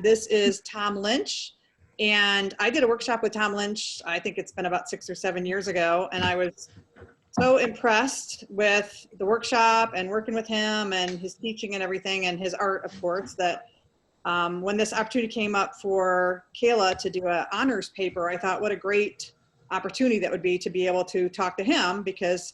This is Tom Lynch. And I did a workshop with Tom Lynch, I think it's been about 6 or 7 years ago. And I was so impressed with the workshop and working with him and his teaching and everything, and his art, of course, that when this opportunity came up for Kayla to do an honors paper, I thought what a great opportunity that would be to be able to talk to him, because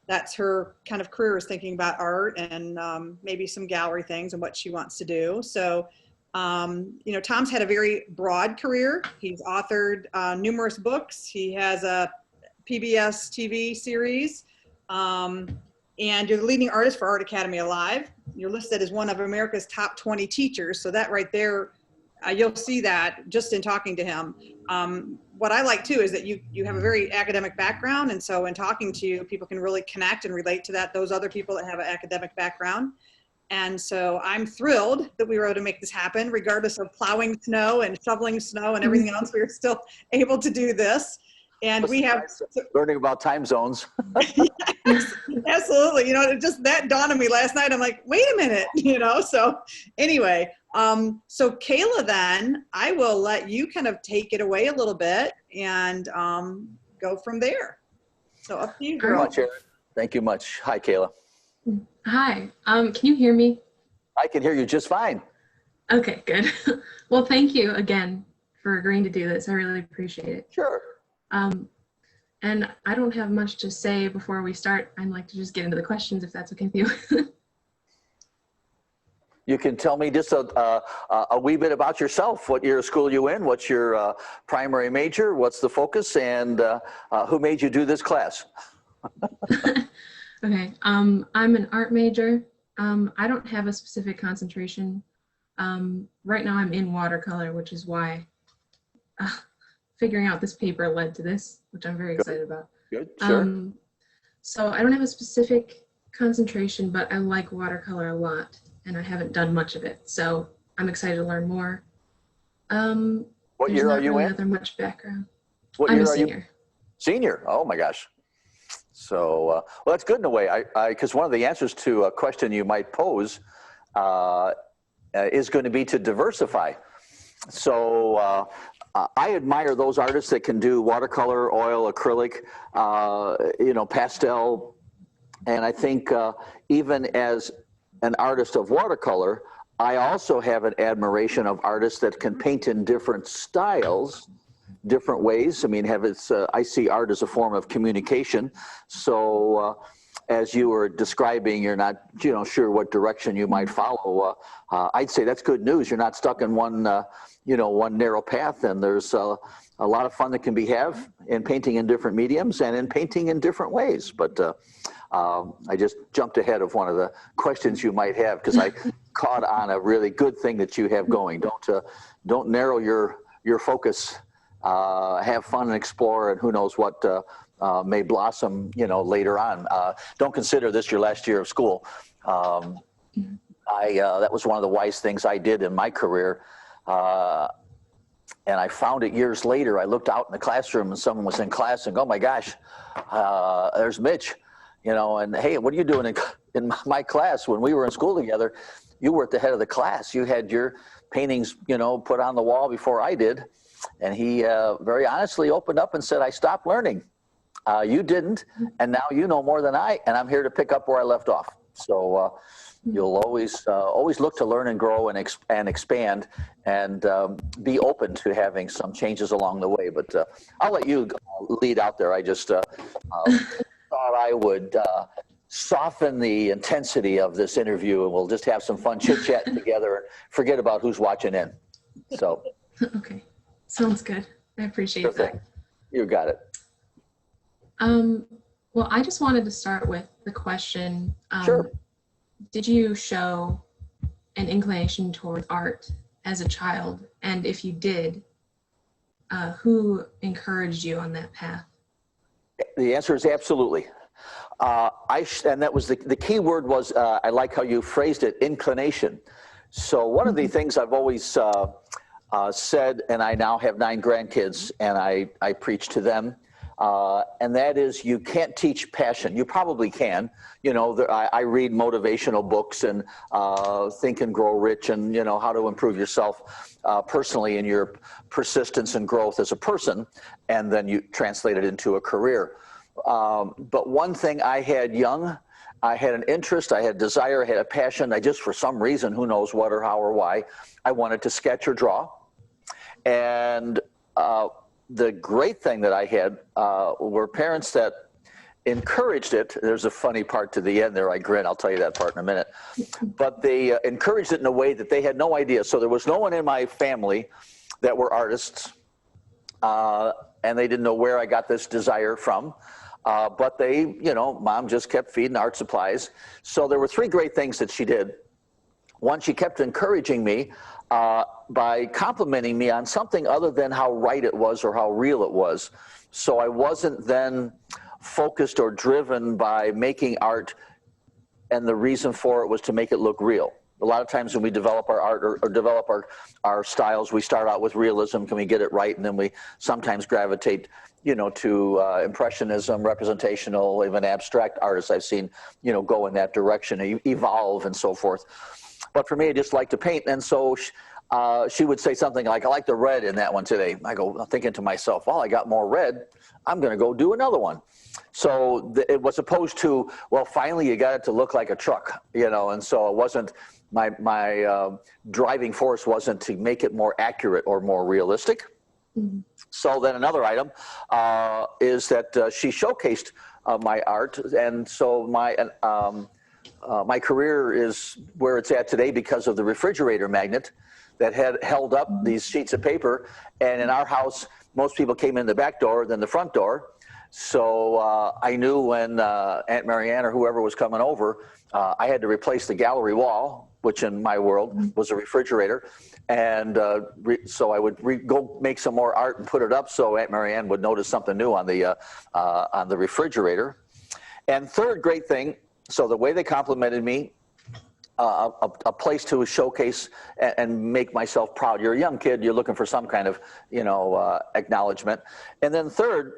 that's her kind of career, is thinking about art and maybe some gallery things and what she wants to do. So, you know, Tom's had a very broad career. He's authored numerous books. He has a PBS TV series. And you're the leading artist for Art Academy Alive. You're listed as one of America's top 20 teachers. So that right there, you'll see that just in talking to him. What I like too is that you have a very academic background. And so in talking to you, people can really connect and relate to that, those other people that have an academic background. And so I'm thrilled that we were able to make this happen, regardless of plowing snow and shoveling snow and everything else. We were still able to do this. And we have learning about time zones. Yes, absolutely. You know, it just that dawned on me last night. I'm like, wait a minute, you know? So anyway, so Kayla, then I will let you kind of take it away a little bit and go from there. So up to you, girl. Much, Erin. Thank you much. Hi, Kayla. Hi, can you hear me? I can hear you just fine. Okay, good. Well, thank you again for agreeing to do this. I really appreciate it. Sure. And I don't have much to say before we start. I'd like to just get into the questions, if that's okay with you. You can tell me just a wee bit about yourself. What year of school you in? What's your primary major? What's the focus? And who made you do this class? Okay, I'm an art major. I don't have a specific concentration. Right now I'm in watercolor, which is why figuring out this paper led to this, which I'm very excited about. Good, sure. So I don't have a specific concentration, but I like watercolor a lot, and I haven't done much of it. So I'm excited to learn more. What year are you in? There's not much background. What I'm year a are senior. you? Senior, oh my gosh. So, well, that's good in a way, because one of the answers to a question you might pose is going to be to diversify. So I admire those artists that can do watercolor, oil, acrylic, you know, pastel. And I think even as an artist of watercolor, I also have an admiration of artists that can paint in different styles, different ways. I mean, I see art as a form of communication. So as you were describing, you're not, you know, sure what direction you might follow. I'd say that's good news. You're not stuck in one, you know, one narrow path, and there's a lot of fun that can be have in painting in different mediums and in painting in different ways. But I just jumped ahead of one of the questions you might have, because I caught on a really good thing that you have going. Don't narrow your focus. Have fun and explore, and who knows what may blossom, you know, later on. Don't consider this your last year of school. That was one of the wise things I did in my career. And I found it years later. I looked out in the classroom and someone was in class and go, oh my gosh, there's Mitch, you know, and hey, what are you doing in my class? When we were in school together, you were at the head of the class. You had your paintings, you know, put on the wall before I did. And he very honestly opened up and said, I stopped learning. You didn't, and now you know more than I, and I'm here to pick up where I left off. So you'll always look to learn and grow and expand, and be open to having some changes along the way. But I'll let you lead out there. I just thought I would soften the intensity of this interview, and we'll just have some fun chit-chatting together and forget about who's watching in. So. Okay. Sounds good. I appreciate that. You got it. Well, I just wanted to start with the question. Sure. Did you show an inclination toward art as a child? And if you did, who encouraged you on that path? The answer is absolutely. And that was the key word was, I like how you phrased it, inclination. So one of the things I've always said, and I now have 9 grandkids, and I preach to them, and that is you can't teach passion. You probably can. You know, I read motivational books and Think and Grow Rich and, you know, how to improve yourself personally in your persistence and growth as a person, and then you translate it into a career. But one thing I had young, I had an interest, I had desire, I had a passion. I just, for some reason, who knows what or how or why, I wanted to sketch or draw. And the great thing that I had were parents that encouraged it. There's a funny part to the end there. I grin. I'll tell you that part in a minute. But they encouraged it in a way that they had no idea. So there was no one in my family that were artists, and they didn't know where I got this desire from. But they, you know, Mom just kept feeding art supplies. So there were three great things that she did. One, she kept encouraging me by complimenting me on something other than how right it was or how real it was. So I wasn't then focused or driven by making art, and the reason for it was to make it look real. A lot of times when we develop our art or develop our styles, we start out with realism. Can we get it right? And then we sometimes gravitate, you know, to impressionism, representational, even abstract artists I've seen, you know, go in that direction, evolve and so forth. But for me, I just like to paint. And so she would say something like, I like the red in that one today. I go thinking to myself, well, I got more red. I'm going to go do another one. So it was opposed to, well, finally you got it to look like a truck, you know, and so it wasn't, my driving force wasn't to make it more accurate or more realistic. Mm-hmm. So then another item is that she showcased my art, and so my career is where it's at today because of the refrigerator magnet that had held up these sheets of paper. And in our house, most people came in the back door than the front door. So I knew when Aunt Marianne or whoever was coming over, I had to replace the gallery wall, which in my world was a refrigerator. And so I would go make some more art and put it up so Aunt Marianne would notice something new on the refrigerator. And third great thing, so the way they complimented me, a place to showcase and make myself proud. You're a young kid, you're looking for some kind of, you know, acknowledgement. And then third,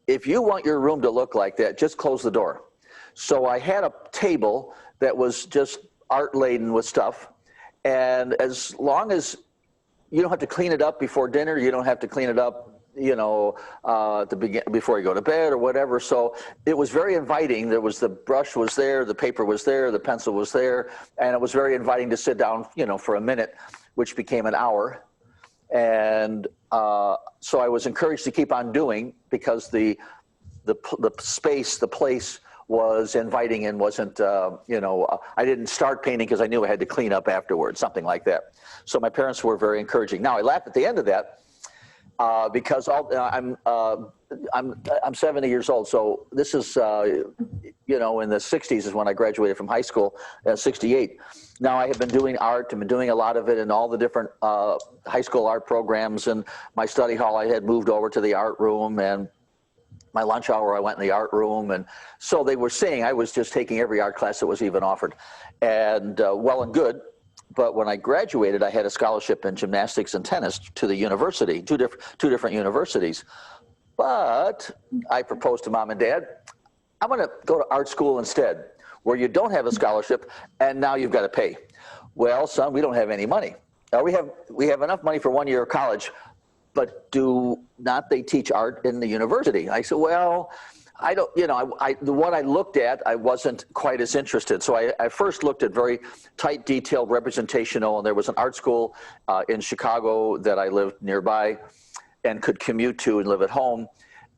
if you want your room to look like that, just close the door. So I had a table that was just art laden with stuff. And as long as you don't have to clean it up before dinner, you don't have to clean it up, you know, before you go to bed or whatever. So it was very inviting. There was, the brush was there, the paper was there, the pencil was there, and it was very inviting to sit down, you know, for a minute, which became an hour. And so I was encouraged to keep on doing because the space, the place was inviting and wasn't, you know, I didn't start painting because I knew I had to clean up afterwards, something like that. So my parents were very encouraging. Now I laugh at the end of that because I'm 70 years old. So this is, you know, in the 60s is when I graduated from high school, 68. Now I have been doing art and been doing a lot of it in all the different high school art programs. And my study hall, I had moved over to the art room, and my lunch hour, I went in the art room. And so they were saying I was just taking every art class that was even offered. And well and good. But when I graduated, I had a scholarship in gymnastics and tennis to the university, two different universities. But I proposed to Mom and Dad, I'm going to go to art school instead, where you don't have a scholarship and now you've got to pay. Well, son, we don't have any money. We have enough money for 1 year of college, but do not they teach art in the university? I said, well, I don't, you know, the one I looked at, I wasn't quite as interested. So I first looked at very tight, detailed, representational, and there was an art school in Chicago that I lived nearby and could commute to and live at home.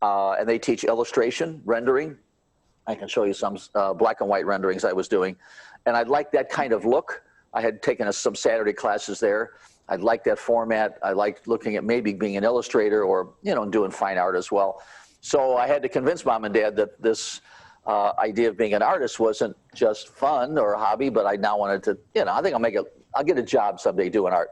And they teach illustration, rendering. I can show you some black and white renderings I was doing. And I liked that kind of look. I had taken some Saturday classes there. I liked that format. I liked looking at maybe being an illustrator or, you know, doing fine art as well. So I had to convince Mom and Dad that this idea of being an artist wasn't just fun or a hobby, but I now wanted to, you know, I think I'll get a job someday doing art.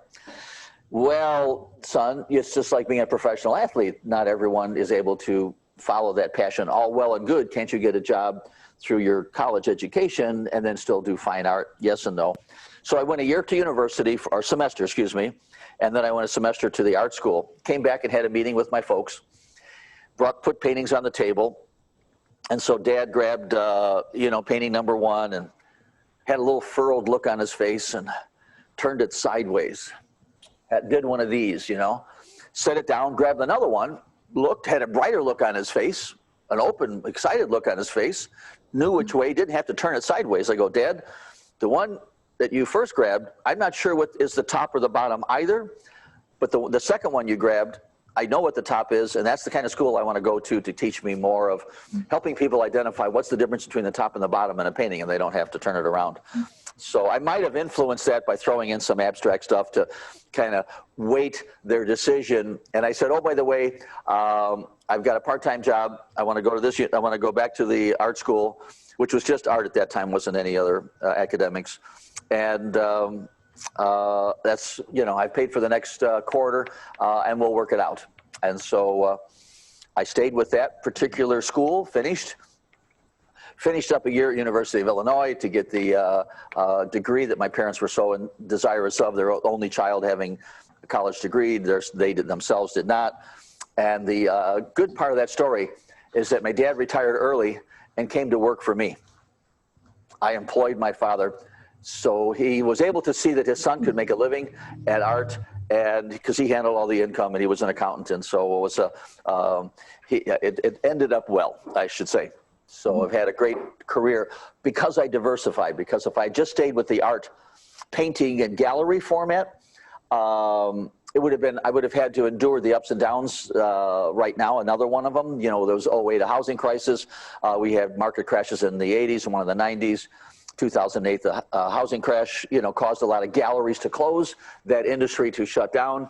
Well, son, it's just like being a professional athlete. Not everyone is able to follow that passion. All well and good. Can't you get a job through your college education and then still do fine art? Yes and no. So I went a year to university, or semester, excuse me, and then I went a semester to the art school. Came back and had a meeting with my folks. put paintings on the table. And so Dad grabbed, painting number one and had a little furrowed look on his face and turned it sideways. Did one of these, set it down, grabbed another one, looked, had a brighter look on his face, an open, excited look on his face, knew which way, didn't have to turn it sideways. I go, Dad, the one that you first grabbed, I'm not sure what is the top or the bottom either, but the second one you grabbed, I know what the top is, and that's the kind of school I want to go to teach me more of helping people identify what's the difference between the top and the bottom in a painting, and they don't have to turn it around. So I might have influenced that by throwing in some abstract stuff to kind of weight their decision. And I said, oh, by the way, I've got a part-time job. I want to go to this. I want to go back to the art school, which was just art at that time, wasn't any other academics. And that's, I've paid for the next quarter, and we'll work it out. And so I stayed with that particular school, finished up a year at University of Illinois to get the degree that my parents were so desirous of, their only child having a college degree. They themselves did not. And the good part of that story is that my dad retired early and came to work for me. I employed my father. So he was able to see that his son could make a living at art, and because he handled all the income and he was an accountant. And so it was it ended up well, I should say. So I've had a great career because I diversified, because if I just stayed with the art, painting and gallery format, it would have been, I would have had to endure the ups and downs right now. Another one of them, there was 08, a housing crisis. We had market crashes in the 80s and one in the 90s. 2008, the housing crash, caused a lot of galleries to close, that industry to shut down.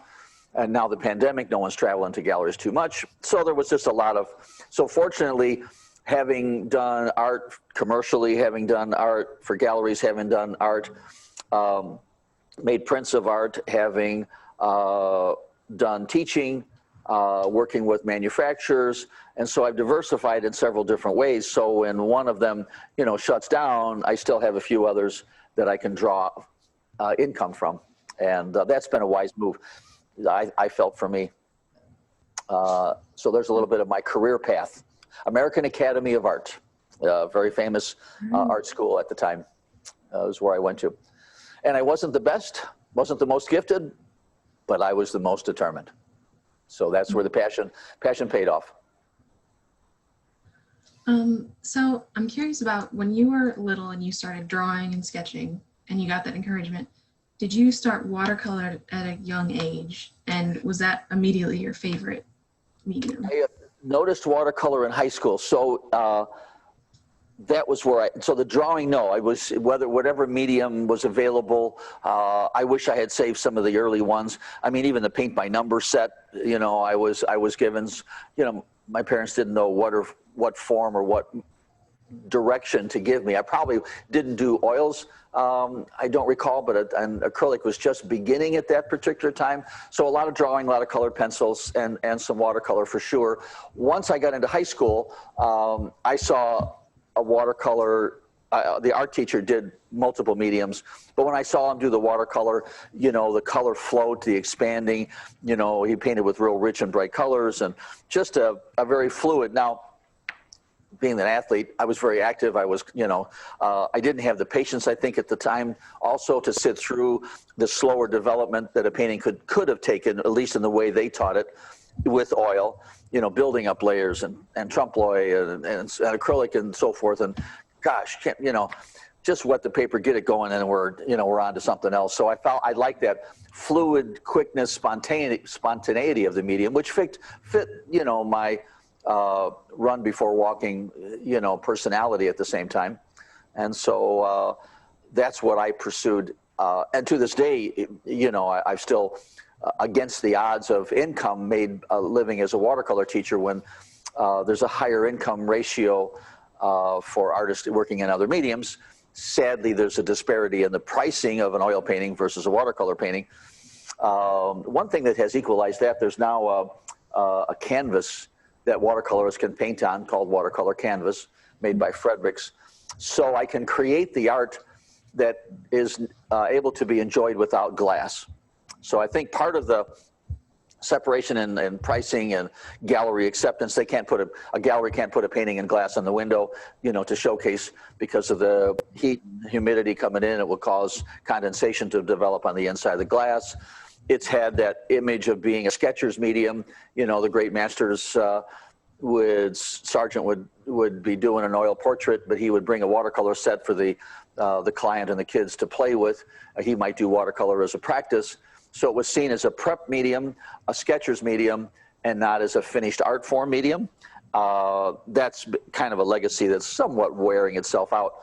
And now the pandemic, no one's traveling to galleries too much. So there was just a lot of, so fortunately, having done art commercially, having done art for galleries, having done art, made prints of art, having done teaching, working with manufacturers. And so I've diversified in several different ways. So when one of them, shuts down, I still have a few others that I can draw income from. And that's been a wise move, I felt, for me. So there's a little bit of my career path. American Academy of Art, very famous art school at the time, was where I went to. And I wasn't the best, wasn't the most gifted, but I was the most determined. So that's where the passion paid off. So I'm curious about when you were little and you started drawing and sketching and you got that encouragement, did you start watercolor at a young age? And was that immediately your favorite medium? I noticed watercolor in high school. So that was where so the drawing, no, I was, whatever medium was available, I wish I had saved some of the early ones. I mean, even the paint by number set, I was given, my parents didn't know what form or what direction to give me. I probably didn't do oils. I don't recall, but and acrylic was just beginning at that particular time. So a lot of drawing, a lot of colored pencils, and some watercolor for sure. Once I got into high school, I saw a watercolor, the art teacher did multiple mediums, but when I saw him do the watercolor, the color float, the expanding, he painted with real rich and bright colors and just a very fluid. Now, being an athlete, I was very active. I was, I didn't have the patience, I think, at the time also to sit through the slower development that a painting could have taken, at least in the way they taught it, with oil, building up layers and trompe l'oeil and acrylic and so forth. And gosh, just wet the paper, get it going, and we're on to something else. So I like that fluid quickness, spontaneity of the medium, which fit my run before walking, personality at the same time. And so that's what I pursued. And to this day, I've still, against the odds of income, made a living as a watercolor teacher when there's a higher income ratio for artists working in other mediums. Sadly, there's a disparity in the pricing of an oil painting versus a watercolor painting. One thing that has equalized that, there's now a canvas that watercolorists can paint on called watercolor canvas, made by Fredericks. So I can create the art that is able to be enjoyed without glass. So I think part of the separation and pricing and gallery acceptance. They can't put a gallery can't put a painting in glass on the window, you know, to showcase, because of the heat and humidity coming in. It will cause condensation to develop on the inside of the glass. It's had that image of being a sketcher's medium. You know, the great masters Sargent would be doing an oil portrait, but he would bring a watercolor set for the client and the kids to play with. He might do watercolor as a practice. So it was seen as a prep medium, a sketcher's medium, and not as a finished art form medium. That's kind of a legacy that's somewhat wearing itself out.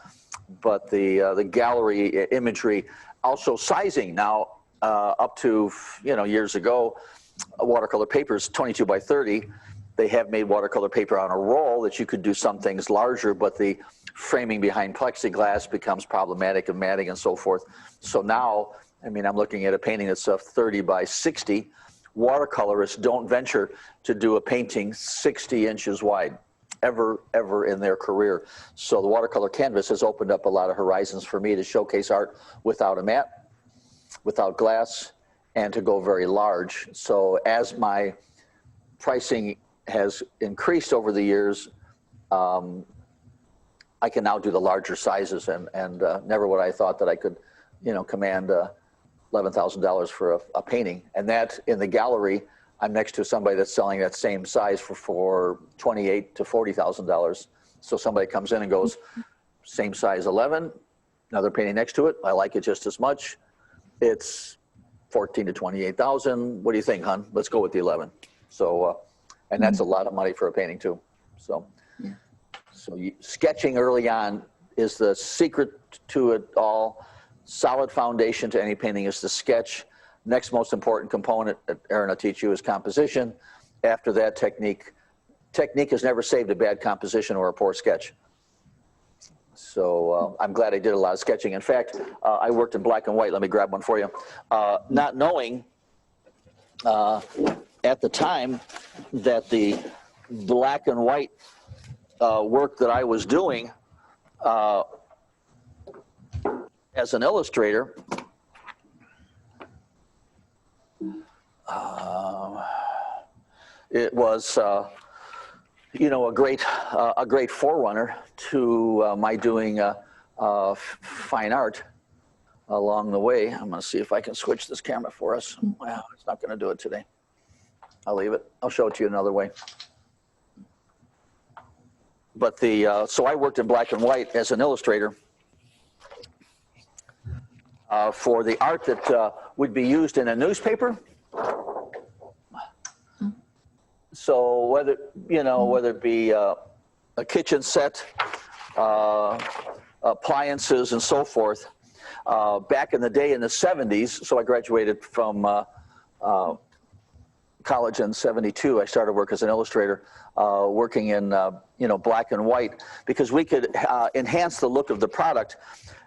But the gallery imagery, also sizing now, up to, you know, years ago, watercolor papers 22 by 30. They have made watercolor paper on a roll that you could do some things larger, but the framing behind plexiglass becomes problematic and matting and so forth. So now, I mean, I'm looking at a painting that's 30 by 60. Watercolorists don't venture to do a painting 60 inches wide, ever in their career. So the watercolor canvas has opened up a lot of horizons for me to showcase art without a mat, without glass, and to go very large. So as my pricing has increased over the years, I can now do the larger sizes, and never would I thought that I could, you know, command $11,000 for a painting. And that, in the gallery, I'm next to somebody that's selling that same size for $28,000 to $40,000. So somebody comes in and goes, same size 11, another painting next to it, I like it just as much. It's 14 to 28,000. What do you think, hon? Let's go with the 11. So, and that's a lot of money for a painting too. So, sketching early on is the secret to it all. Solid foundation to any painting is the sketch. Next most important component that Aaron will teach you is composition. After that, technique. Technique has never saved a bad composition or a poor sketch. So I'm glad I did a lot of sketching. In fact, I worked in black and white. Let me grab one for you. Not knowing at the time that the black and white work that I was doing as an illustrator, it was, you know, a great forerunner to my doing fine art along the way. I'm going to see if I can switch this camera for us. Wow, it's not going to do it today. I'll leave it. I'll show it to you another way. But so I worked in black and white as an illustrator for the art that would be used in a newspaper. So whether it be a kitchen set, appliances, and so forth. Back in the day in the 70s, so I graduated from college in 72. I started work as an illustrator, working in black and white, because we could enhance the look of the product.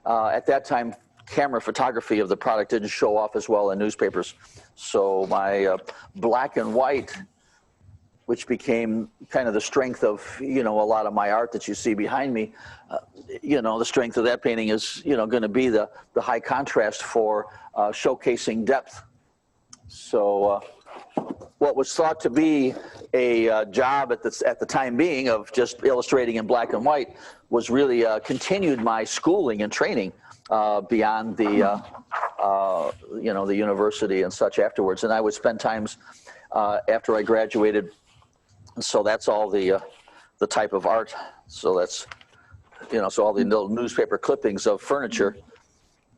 At that time, camera photography of the product didn't show off as well in newspapers. So my black and white, which became kind of the strength of, a lot of my art that you see behind me, the strength of that painting is, going to be the high contrast for showcasing depth. So what was thought to be a job at the time being of just illustrating in black and white was really continued my schooling and training beyond the, the university and such afterwards. And I would spend times after I graduated. So that's all the type of art. So that's, so all the little newspaper clippings of furniture,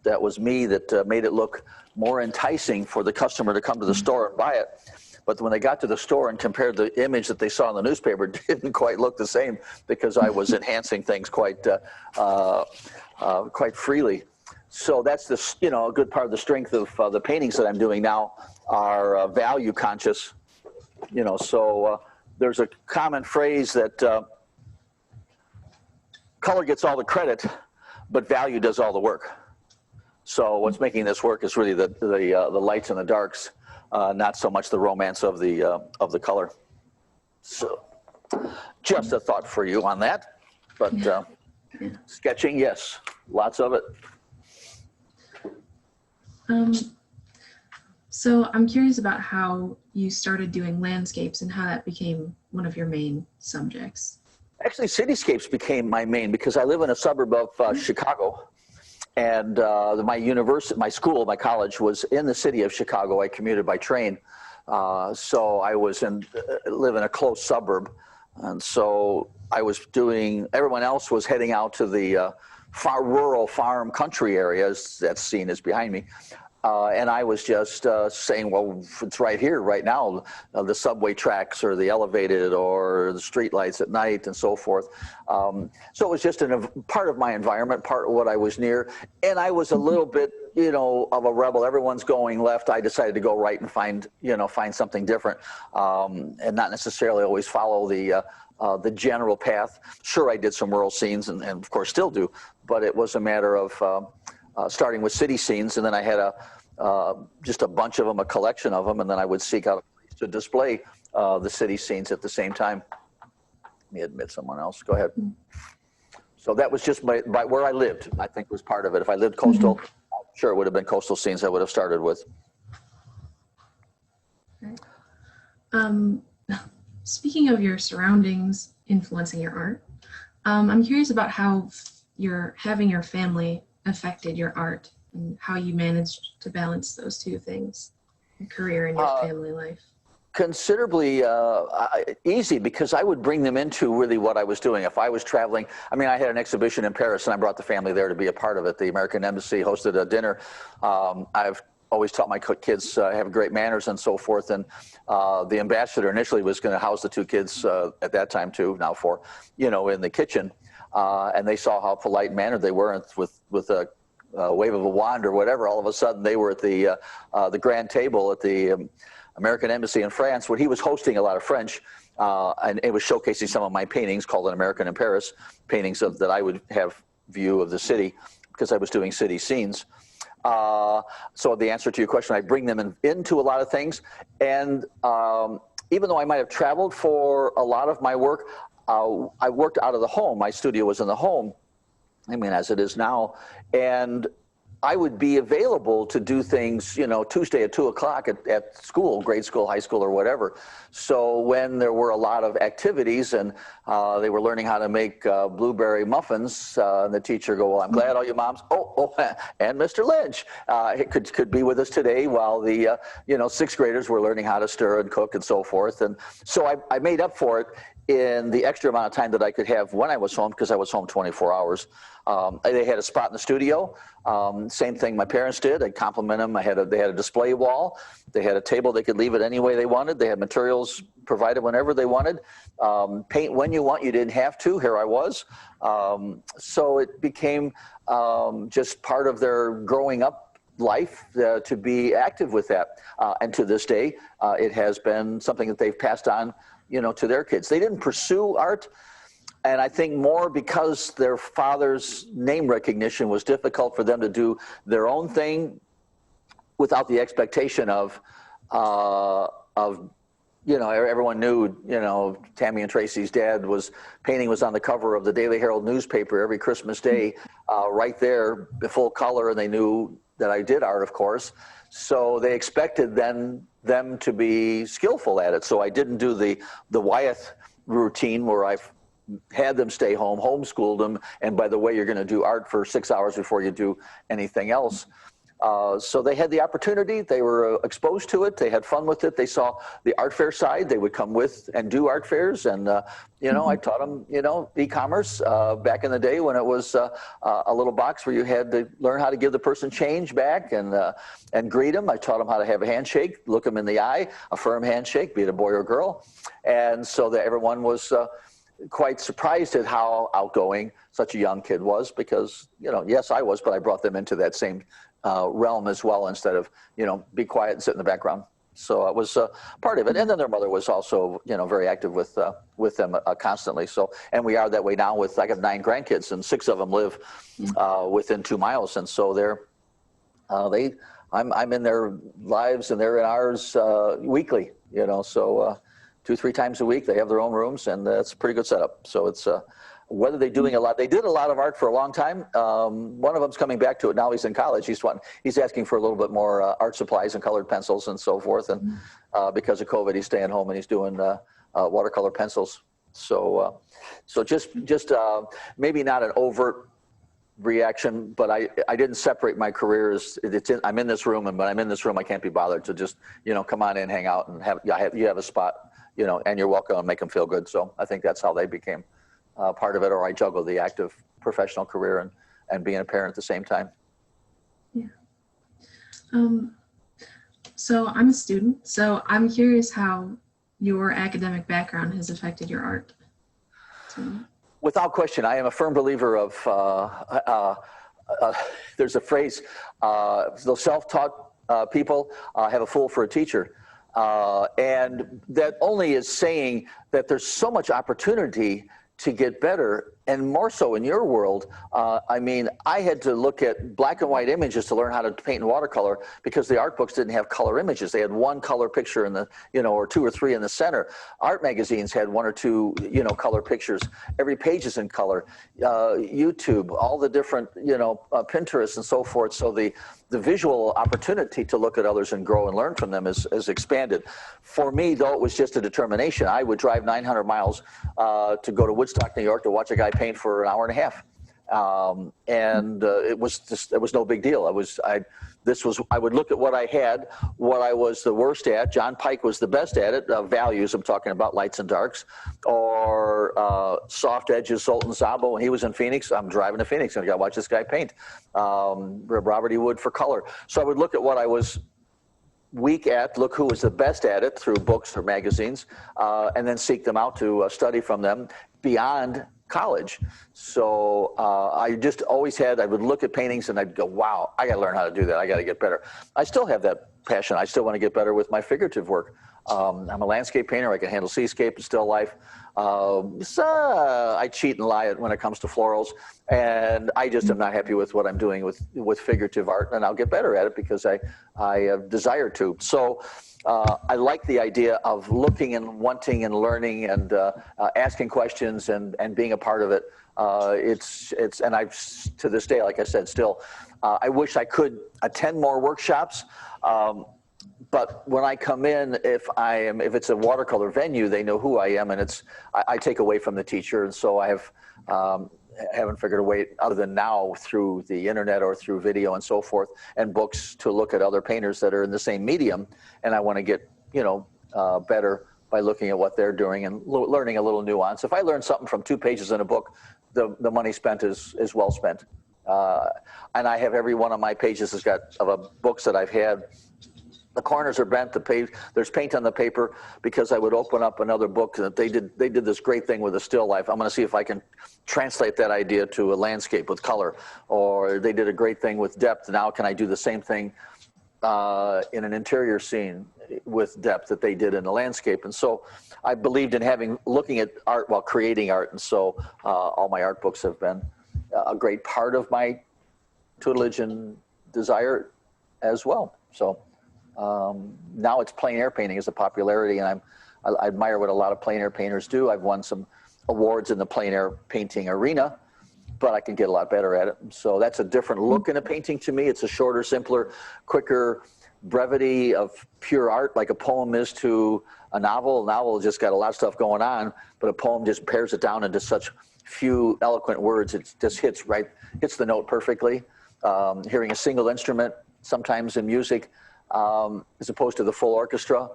that was me that made it look more enticing for the customer to come to the store and buy it. But when they got to the store and compared the image that they saw in the newspaper, it didn't quite look the same, because I was enhancing things quite freely. So that's a good part of the strength of the paintings that I'm doing now are value conscious. There's a common phrase that color gets all the credit, but value does all the work. So what's making this work is really the lights and the darks, not so much the romance of the color. So just a thought for you on that. But sketching, yes, lots of it. So I'm curious about how you started doing landscapes and how that became one of your main subjects. Actually, cityscapes became my main because I live in a suburb of Chicago. And my university, my school, my college was in the city of Chicago. I commuted by train. So I was live in a close suburb. And so I was everyone else was heading out to the rural farm country areas. That scene is behind me. And I was just saying, well, it's right here, right now, the subway tracks or the elevated or the street lights at night and so forth. So it was just a part of my environment, part of what I was near. And I was a little bit, of a rebel. Everyone's going left. I decided to go right and find something different, and not necessarily always follow the general path. Sure, I did some rural scenes and of course still do, but it was a matter of starting with city scenes, and then I had just a bunch of them, a collection of them, and then I would seek out a place to display the city scenes at the same time. Let me admit someone else. Go ahead. So that was just by where I lived, I think was part of it. If I lived coastal, sure, it would have been coastal scenes I would have started with. Speaking of your surroundings influencing your art, I'm curious about how having your family affected your art and how you managed to balance those two things, your career and your family life. Considerably easy, because I would bring them into really what I was doing. If I was traveling, I mean, I had an exhibition in Paris and I brought the family there to be a part of it. The American Embassy hosted a dinner. I've always taught my kids have great manners and so forth. And the ambassador initially was going to house the two kids at that time, too, now four, in the kitchen. And they saw how polite and mannered they were with a wave of a wand or whatever. All of a sudden, they were at the grand table at the American Embassy in France, when he was hosting a lot of French, and it was showcasing some of my paintings called An American in Paris, paintings that I would have view of the city because I was doing city scenes. So the answer to your question, I bring them into a lot of things. And even though I might have traveled for a lot of my work, I worked out of the home. My studio was in the home, I mean, as it is now. And I would be available to do things, Tuesday at 2 o'clock at school, grade school, high school, or whatever. So when there were a lot of activities and they were learning how to make blueberry muffins, and the teacher go, well, I'm glad all you moms, and Mr. Lynch could be with us today while the, sixth graders were learning how to stir and cook and so forth. And so I made up for it in the extra amount of time that I could have when I was home, because I was home 24 hours. They had a spot in the studio. Same thing my parents did. I'd compliment them. They had a display wall. They had a table. They could leave it any way they wanted. They had materials provided whenever they wanted. Paint when you want. You didn't have to. Here I was. So it became just part of their growing up life to be active with that. And to this day, it has been something that they've passed on, to their kids. They didn't pursue art. And I think more because their father's name recognition was difficult for them to do their own thing without the expectation of everyone knew, Tammy and Tracy's dad painting was on the cover of the Daily Herald newspaper every Christmas Day, right there, full color, and they knew that I did art, of course. So they expected them to be skillful at it. So I didn't do the Wyeth routine where I had them stay home, homeschooled them, and by the way, you're going to do art for 6 hours before you do anything else. So they had the opportunity. They were exposed to it. They had fun with it. They saw the art fair side. They would come with and do art fairs. And, I taught them, e-commerce back in the day when it was a little box where you had to learn how to give the person change back and greet them. I taught them how to have a handshake, look them in the eye, a firm handshake, be it a boy or girl. And so that everyone was quite surprised at how outgoing such a young kid was because, yes, I was, but I brought them into that same realm as well instead of, be quiet and sit in the background. So it was part of it. And then their mother was also, very active with them constantly. So, and we are that way now I got 9 grandkids and 6 of them live within 2 miles. And so I'm in their lives and they're in ours weekly, so 2-3 times a week they have their own rooms, and that's a pretty good setup. So it's whether they're doing a lot, they did a lot of art for a long time. One of them's coming back to it now. He's in college. He's asking for a little bit more art supplies and colored pencils and so forth. And because of COVID, he's staying home and he's doing watercolor pencils. So just maybe not an overt reaction, but I didn't separate my careers. I'm in this room, and when I'm in this room, I can't be bothered to just, come on in, hang out, and you have a spot, and you're welcome, and make them feel good. So I think that's how they became part of it, or I juggled the active professional career and being a parent at the same time. Yeah. So I'm a student, so I'm curious how your academic background has affected your art. Without question, I am a firm believer of, there's a phrase, the self-taught people have a fool for a teacher. And that only is saying that there's so much opportunity to get better, and more so in your world. I mean, I had to look at black and white images to learn how to paint in watercolor because the art books didn't have color images. They had one color picture in the, or two or three in the center. Art magazines had one or two, color pictures. Every page is in color. YouTube, all the different, Pinterest and so forth. So the visual opportunity to look at others and grow and learn from them is expanded. For me, though, it was just a determination. I would drive 900 miles to go to Woodstock, New York, to watch a guy paint for an hour and a half. It was no big deal. I would look at what I had, what I was the worst at. John Pike was the best at it, values, I'm talking about lights and darks, or soft edges, Sultan Sabo. When he was in Phoenix, I'm driving to Phoenix and I got to watch this guy paint. Robert E. Wood for color. So I would look at what I was weak at, look who was the best at it through books or magazines, and then seek them out to study from them beyond college. So I just always I would look at paintings and I'd go, wow, I got to learn how to do that. I got to get better. I still have that passion. I still want to get better with my figurative work. I'm a landscape painter. I can handle seascape and still life. I cheat and lie when it comes to florals, and I just am not happy with what I'm doing with figurative art, and I'll get better at it because I desire to. So I like the idea of looking and wanting and learning and asking questions and being a part of it. And I've, to this day, like I said, still, I wish I could attend more workshops. But when I come in, if it's a watercolor venue, they know who I am, and I take away from the teacher, and so I haven't figured a way other than now through the internet or through video and so forth and books to look at other painters that are in the same medium, and I want to get better by looking at what they're doing and learning a little nuance. If I learn something from 2 pages in a book, the money spent is well spent. And I have every one of my pages has got books that I've had. The corners are bent. There's paint on the paper because I would open up another book that they did this great thing with a still life. I'm going to see if I can translate that idea to a landscape with color, or they did a great thing with depth. Now can I do the same thing in an interior scene with depth that they did in the landscape? And so I believed in looking at art while creating art. And so all my art books have been a great part of my tutelage and desire as well. So. Now it's plein air painting is a popularity, and I admire what a lot of plein air painters do. I've won some awards in the plein air painting arena, but I can get a lot better at it. So that's a different look in a painting to me. It's a shorter, simpler, quicker brevity of pure art, like a poem is to a novel. A novel just got a lot of stuff going on, but a poem just pares it down into such few eloquent words. It just hits the note perfectly. Hearing a single instrument sometimes in music, as opposed to the full orchestra,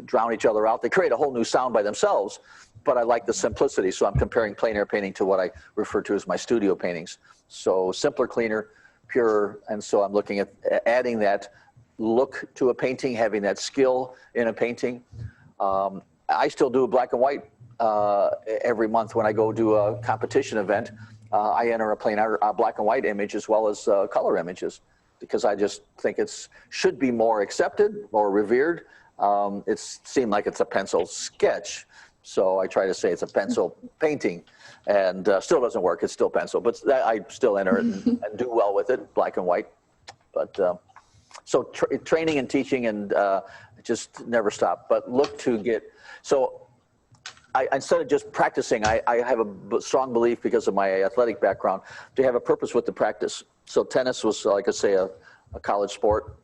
drown each other out. They create a whole new sound by themselves, but I like the simplicity. So I'm comparing plein air painting to what I refer to as my studio paintings. So simpler, cleaner, purer. And so I'm looking at adding that look to a painting, having that skill in a painting. I still do a black and white every month when I go do a competition event. I enter a plein air black and white image as well as color images, because I just think should be more accepted, more revered. It seemed like it's a pencil sketch, so I try to say it's a pencil painting, and still doesn't work. It's still pencil, but I still enter it and do well with it, black and white. But so training and teaching and just never stop. But look to get. So instead of just practicing, I have a strong belief because of my athletic background to have a purpose with the practice. So tennis was, like I say, a college sport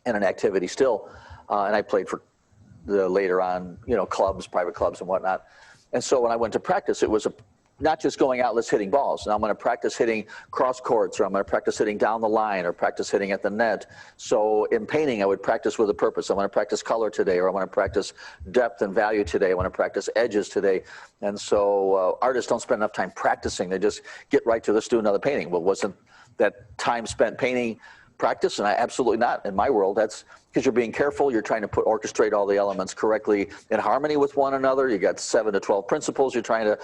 and an activity still. And I played for the later on, clubs, private clubs and whatnot. And so when I went to practice, it was not just going out, let's hitting balls. Now I'm going to practice hitting cross courts, or I'm going to practice hitting down the line, or practice hitting at the net. So in painting, I would practice with a purpose. I'm going to practice color today, or I'm going to practice depth and value today. I want to practice edges today. And so artists don't spend enough time practicing. They just get right to, let's do another painting. Well, wasn't that time spent painting practice? And absolutely not. In my world, that's because you're being careful. You're trying to orchestrate all the elements correctly in harmony with one another. You got 7 to 12 principles you're trying to,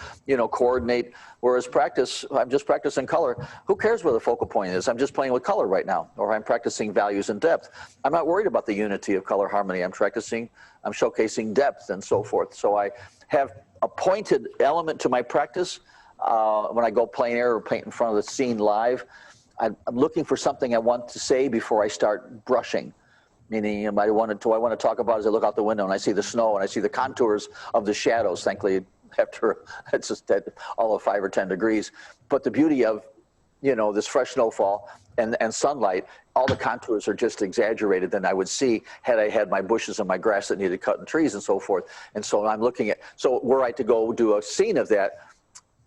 coordinate. Whereas practice, I'm just practicing color. Who cares where the focal point is? I'm just playing with color right now, or I'm practicing values and depth. I'm not worried about the unity of color harmony. I'm showcasing depth and so forth. So I have a pointed element to my practice. When I go plein air or paint in front of the scene live, I'm looking for something I want to say before I start brushing. Meaning, I want to talk about as I look out the window and I see the snow and I see the contours of the shadows. Thankfully, after it's just all of 5 or 10 degrees. But the beauty of, this fresh snowfall and sunlight, all the contours are just exaggerated than I would see had I had my bushes and my grass that needed cut and trees and so forth. And so I'm looking at, so were I to go do a scene of that,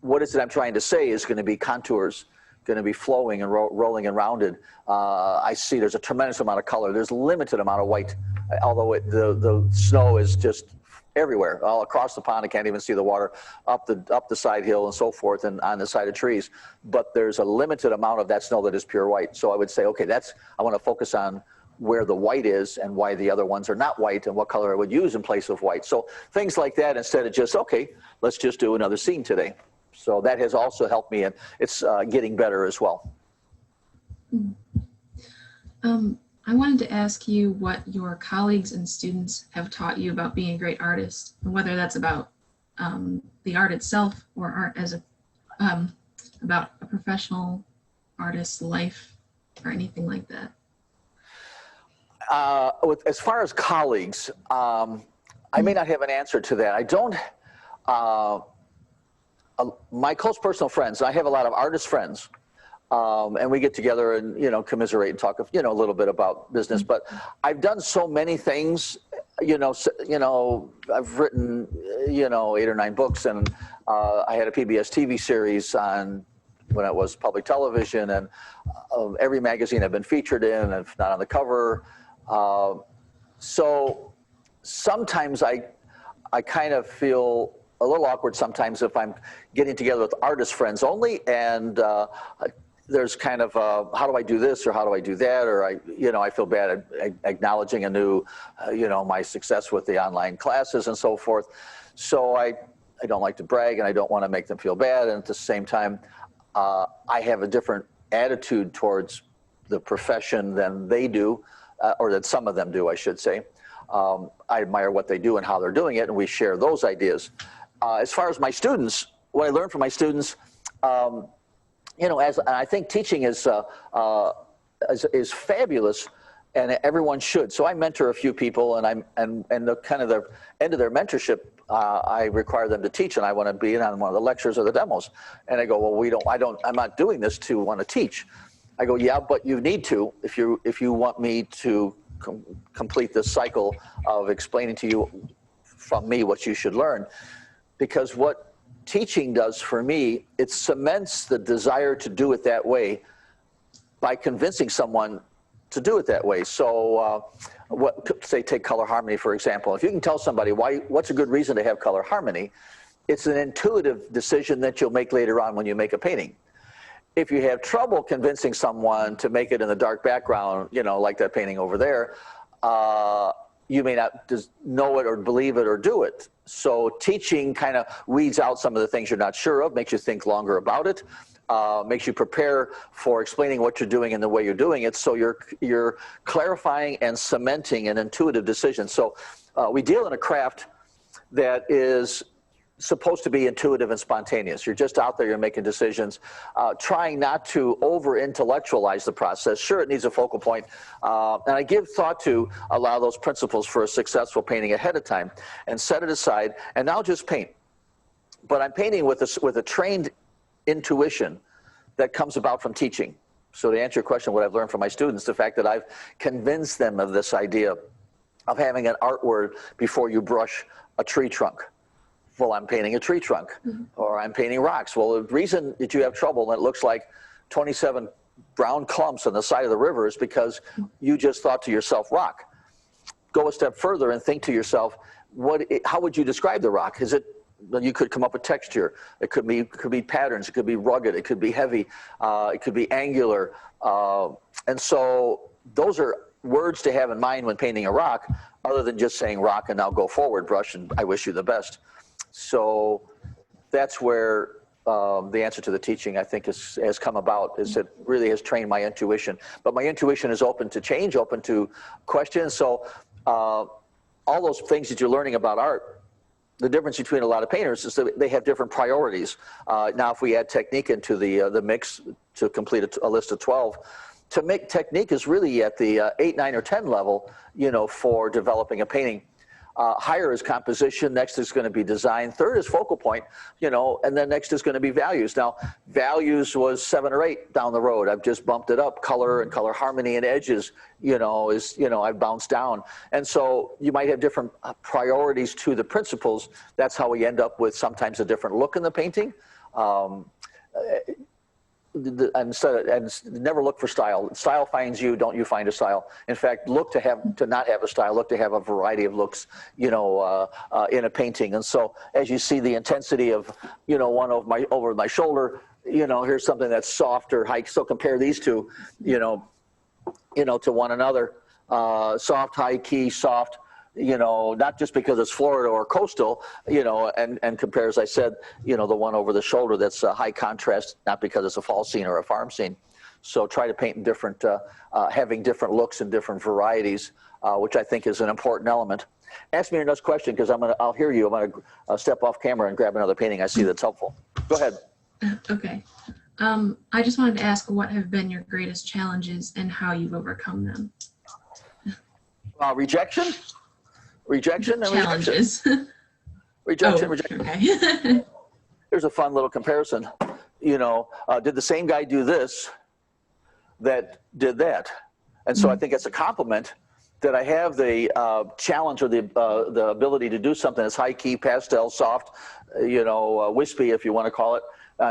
what is it I'm trying to say is going to be contours, going to be flowing and rolling and rounded. I see there's a tremendous amount of color. There's a limited amount of white, although the snow is just everywhere, all across the pond. I can't even see the water up the side hill and so forth and on the side of trees. But there's a limited amount of that snow that is pure white. So I would say, okay, I want to focus on where the white is and why the other ones are not white and what color I would use in place of white. So things like that instead of just, okay, let's just do another scene today. So that has also helped me, and it's getting better as well. I wanted to ask you what your colleagues and students have taught you about being a great artist, and whether that's about the art itself or art as about a professional artist's life or anything like that. As far as colleagues, I may not have an answer to that. I don't. My close personal friends, I have a lot of artist friends, and we get together and, commiserate and talk, a little bit about business. But I've done so many things, I've written, 8 or 9 books, and I had a PBS TV series on when it was public television, and every magazine I've been featured in, if not on the cover. So sometimes I kind of feel a little awkward sometimes if I'm getting together with artist friends only, and there's kind of how do I do this or how do I do that, or I feel bad at acknowledging a new, my success with the online classes and so forth. So I don't like to brag, and I don't want to make them feel bad, and at the same time, I have a different attitude towards the profession than they do, or that some of them do, I should say. I admire what they do and how they're doing it, and we share those ideas. As far as my students, what I learned from my students, I think teaching is fabulous, and everyone should. So I mentor a few people, and the kind of the end of their mentorship, I require them to teach, and I want to be in on one of the lectures or the demos. And I go, well, I'm not doing this to want to teach. I go, yeah, but you need to if you want me to complete this cycle of explaining to you from me what you should learn. Because what teaching does for me, it cements the desire to do it that way by convincing someone to do it that way. So say take color harmony, for example. If you can tell somebody what's a good reason to have color harmony, it's an intuitive decision that you'll make later on when you make a painting. If you have trouble convincing someone to make it in the dark background, like that painting over there, you may not just know it or believe it or do it. So teaching kind of weeds out some of the things you're not sure of, makes you think longer about it, makes you prepare for explaining what you're doing and the way you're doing it. So you're clarifying and cementing an intuitive decision. So we deal in a craft that is supposed to be intuitive and spontaneous. You're just out there, you're making decisions, trying not to over-intellectualize the process. Sure, it needs a focal point, and I give thought to allow those principles for a successful painting ahead of time and set it aside, and now just paint. but I'm painting with a trained intuition that comes about from teaching. So to answer your question, what I've learned from my students, the fact that I've convinced them of this idea of having an art word before you brush a tree trunk. Well, I'm painting a tree trunk, or I'm painting rocks. Well, the reason that you have trouble and it looks like 27 brown clumps on the side of the river is because you just thought to yourself, rock. Go a step further and think to yourself, how would you describe the rock? Is it, you could come up with texture. It could be patterns. It could be rugged. It could be heavy. It could be angular. And so those are words to have in mind when painting a rock, other than just saying rock and now go forward, brush, and I wish you the best. So that's where the answer to the teaching, I think, has come about, is it really has trained my intuition. But my intuition is open to change, open to questions. So all those things that you're learning about art, the difference between a lot of painters is that they have different priorities. Now, if we add technique into the mix to complete a list of 12, to make technique is really at the 8, 9, or 10 level, you know, for developing a painting. Higher is composition, next is going to be design, third is focal point, you know, and then next is going to be values. Now, values was 7 or 8 down the road. I've just bumped it up. Color and color harmony and edges, you know, I've bounced down. And so you might have different priorities to the principles. That's how we end up with sometimes a different look in the painting. And never look for style. Style finds you, don't you find a style. In fact, look to not have a style, look to have a variety of looks, you know, in a painting. And so as you see the intensity of, you know, one over my shoulder, you know, here's something that's softer, high. So compare these two, you know, to one another. Soft, high key, soft, you know, not just because it's Florida or coastal, you know, and compare, as I said, you know, the one over the shoulder that's high contrast, not because it's a fall scene or a farm scene. So try to paint in different, having different looks and different varieties, which I think is an important element. Ask me your next question, because I'll hear you. I'm gonna step off camera and grab another painting I see that's helpful. Go ahead. Okay. I just wanted to ask, what have been your greatest challenges and how you've overcome them? Rejection and challenges. Rejection. Oh, Rejection. Okay. Here's a fun little comparison. You know, did the same guy do this that did that? And so I think it's a compliment that I have the challenge or the ability to do something that's high key, pastel, soft, you know, wispy, if you want to call it,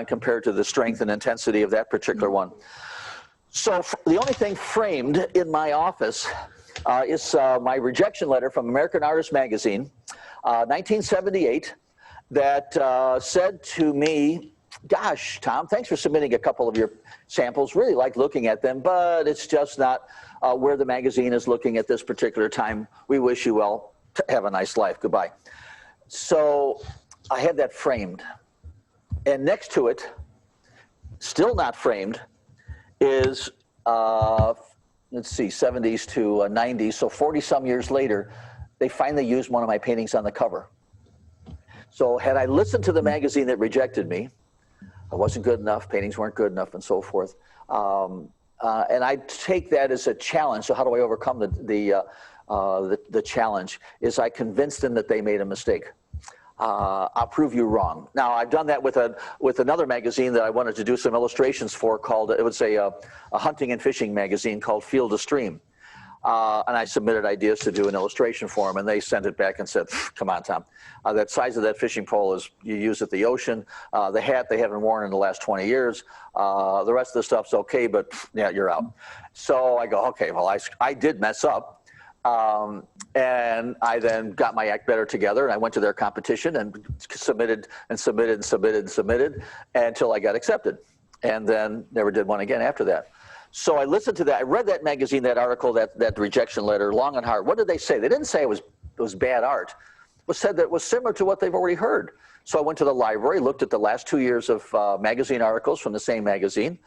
compared to the strength and intensity of that particular one. So the only thing framed in my office is my rejection letter from American Artist Magazine, 1978, that said to me, gosh, Tom, thanks for submitting a couple of your samples. Really like looking at them, but it's just not where the magazine is looking at this particular time. We wish you well. Have a nice life. Goodbye. So I had that framed. And next to it, still not framed, is let's see, 70s to 90s, so 40-some years later, they finally used one of my paintings on the cover. So had I listened to the magazine that rejected me, I wasn't good enough, paintings weren't good enough, and so forth. And I take that as a challenge. So how do I overcome the challenge? Is I convinced them that they made a mistake. I'll prove you wrong. Now, I've done that with another magazine that I wanted to do some illustrations for, called, it was a hunting and fishing magazine called Field to Stream. And I submitted ideas to do an illustration for them, and they sent it back and said, come on, Tom, that size of that fishing pole is, you use at the ocean. The hat they haven't worn in the last 20 years. The rest of the stuff's okay, but yeah, you're out. So I go, okay, well, I did mess up. And I then got my act better together, and I went to their competition and submitted until I got accepted, and then never did one again after that. So I listened to that. I read that magazine, that article, that rejection letter, long and hard. What did they say? They didn't say it was bad art. It was said that it was similar to what they've already heard. So I went to the library, looked at the last 2 years of magazine articles from the same magazine,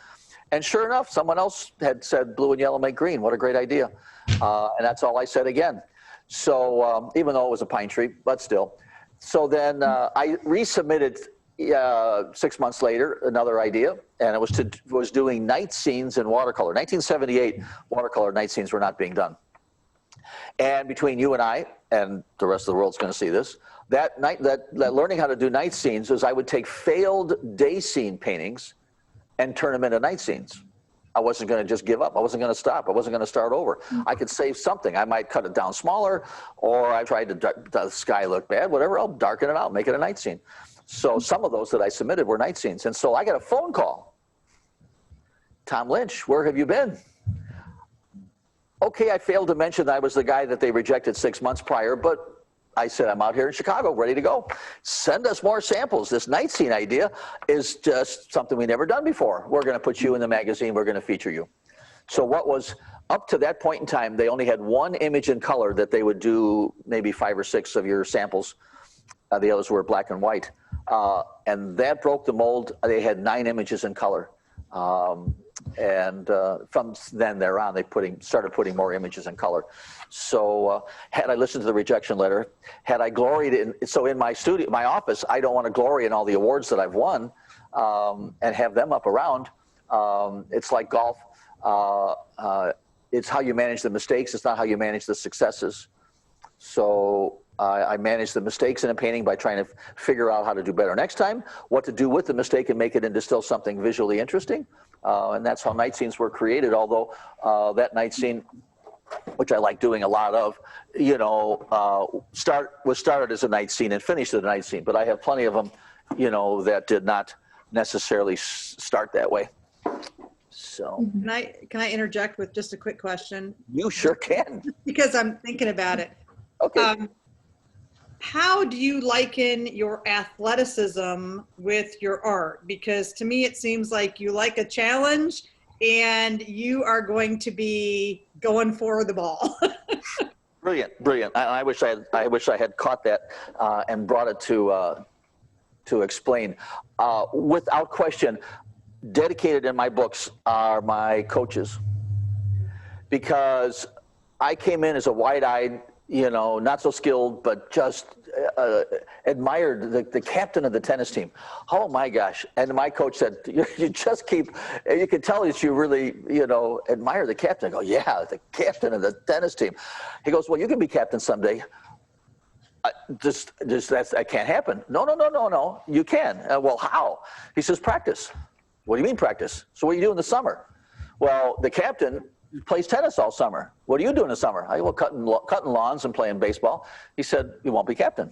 and sure enough, someone else had said blue and yellow make green. What a great idea. And that's all I said again. So even though it was a pine tree, but still. So then I resubmitted 6 months later, another idea, and it was doing night scenes in watercolor. 1978, watercolor night scenes were not being done. And between you and I, and the rest of the world's going to see this, that learning how to do night scenes is I would take failed day scene paintings and turn them into night scenes. I wasn't going to just give up. I wasn't going to stop. I wasn't going to start over. I could save something. I might cut it down smaller, or I tried to the sky look bad, whatever. I'll darken it out, make it a night scene. So some of those that I submitted were night scenes. And so I got a phone call. Tom Lynch, where have you been? Okay, I failed to mention that I was the guy that they rejected 6 months prior, but I said, I'm out here in Chicago, ready to go. Send us more samples. This night scene idea is just something we've never done before. We're going to put you in the magazine. We're going to feature you. So what was up to that point in time, they only had one image in color that they would do maybe 5 or 6 of your samples. The others were black and white. And that broke the mold. They had 9 images in color. And from then thereon, they started putting more images in color. So had I listened to the rejection letter, had I gloried in, so in my studio, my office, I don't want to glory in all the awards that I've won and have them up around. It's like golf. It's how you manage the mistakes. It's not how you manage the successes. So I manage the mistakes in a painting by trying to figure out how to do better next time, what to do with the mistake and make it into still something visually interesting. And that's how night scenes were created, although that night scene, which I like doing a lot of, was started as a night scene and finished as a night scene. But I have plenty of them, that did not necessarily start that way. So Can I interject with just a quick question? You sure can. Because I'm thinking about it. Okay. How do you liken your athleticism with your art? Because to me, it seems like you like a challenge and you are going to be going for the ball. Brilliant. I wish I had caught that and brought it to explain. Without question, dedicated in my books are my coaches, because I came in as a wide-eyed, not so skilled, but just admired the captain of the tennis team. Oh my gosh. And my coach said, you can tell that you really, admire the captain. I go, yeah, the captain of the tennis team. He goes, well, you can be captain someday. That can't happen. No, you can. Well, how? He says, practice. What do you mean practice? So what do you do in the summer? Well, the captain plays tennis all summer. What do you do in the summer? I go, well, cutting lawns and playing baseball. He said, you won't be captain.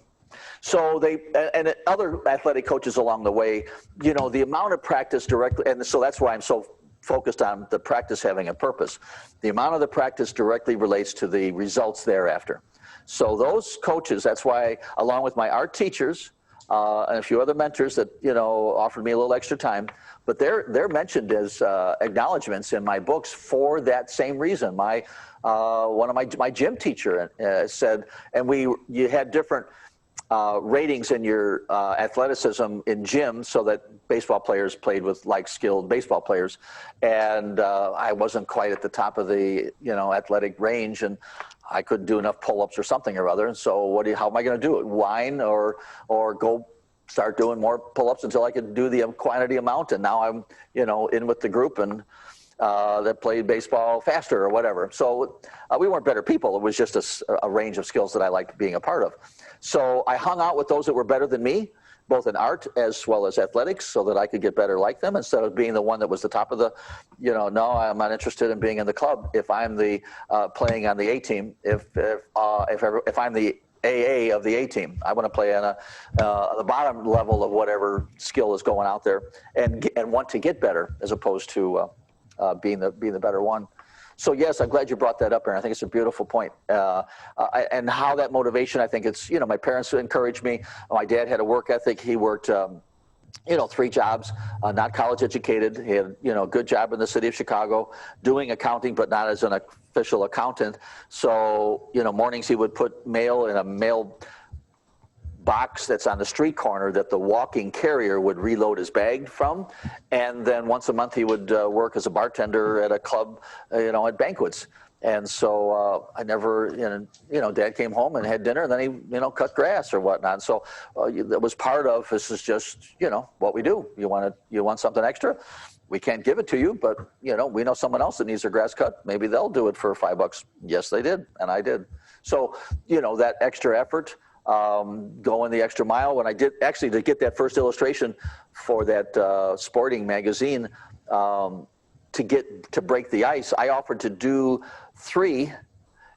So and other athletic coaches along the way, the amount of practice directly, and so that's why I'm so focused on the practice having a purpose. The amount of the practice directly relates to the results thereafter. So those coaches, that's why, along with my art teachers, and a few other mentors that, offered me a little extra time, but they're mentioned as acknowledgments in my books for that same reason. One of my gym teacher said, and you had different ratings in your athleticism in gym, so that baseball players played with skilled baseball players, and I wasn't quite at the top of the athletic range, and I couldn't do enough pull-ups or something or other. And so how am I going to do it? Whine or go start doing more pull-ups until I could do the quantity amount. And now I'm, in with the group and that played baseball faster or whatever. So we weren't better people. It was just a range of skills that I liked being a part of. So I hung out with those that were better than me, both in art as well as athletics, so that I could get better like them, instead of being the one that was the top of the, no, I'm not interested in being in the club. If I'm the playing on the A team, if I'm the AA of the A team, I want to play on the bottom level of whatever skill is going out there, and want to get better, as opposed to being the better one. So yes, I'm glad you brought that up, Aaron. I think it's a beautiful point. And how that motivation, I think it's, my parents encouraged me. My dad had a work ethic. He worked, 3 jobs, not college educated. He had, a good job in the city of Chicago doing accounting, but not as an official accountant. So, mornings he would put mail in a mail box that's on the street corner that the walking carrier would reload his bag from. And then once a month he would work as a bartender at a club, at banquets. And so I never, Dad came home and had dinner, and then he, cut grass or whatnot. So that was part of, this is just, what we do. You want something extra? we can't give it to you, but you know, we know someone else that needs their grass cut. Maybe they'll do it for $5. Yes, they did, and I did. So, you know, that extra effort, going the extra mile. When I did, actually, to get that first illustration for that sporting magazine, to break the ice, I offered to do 3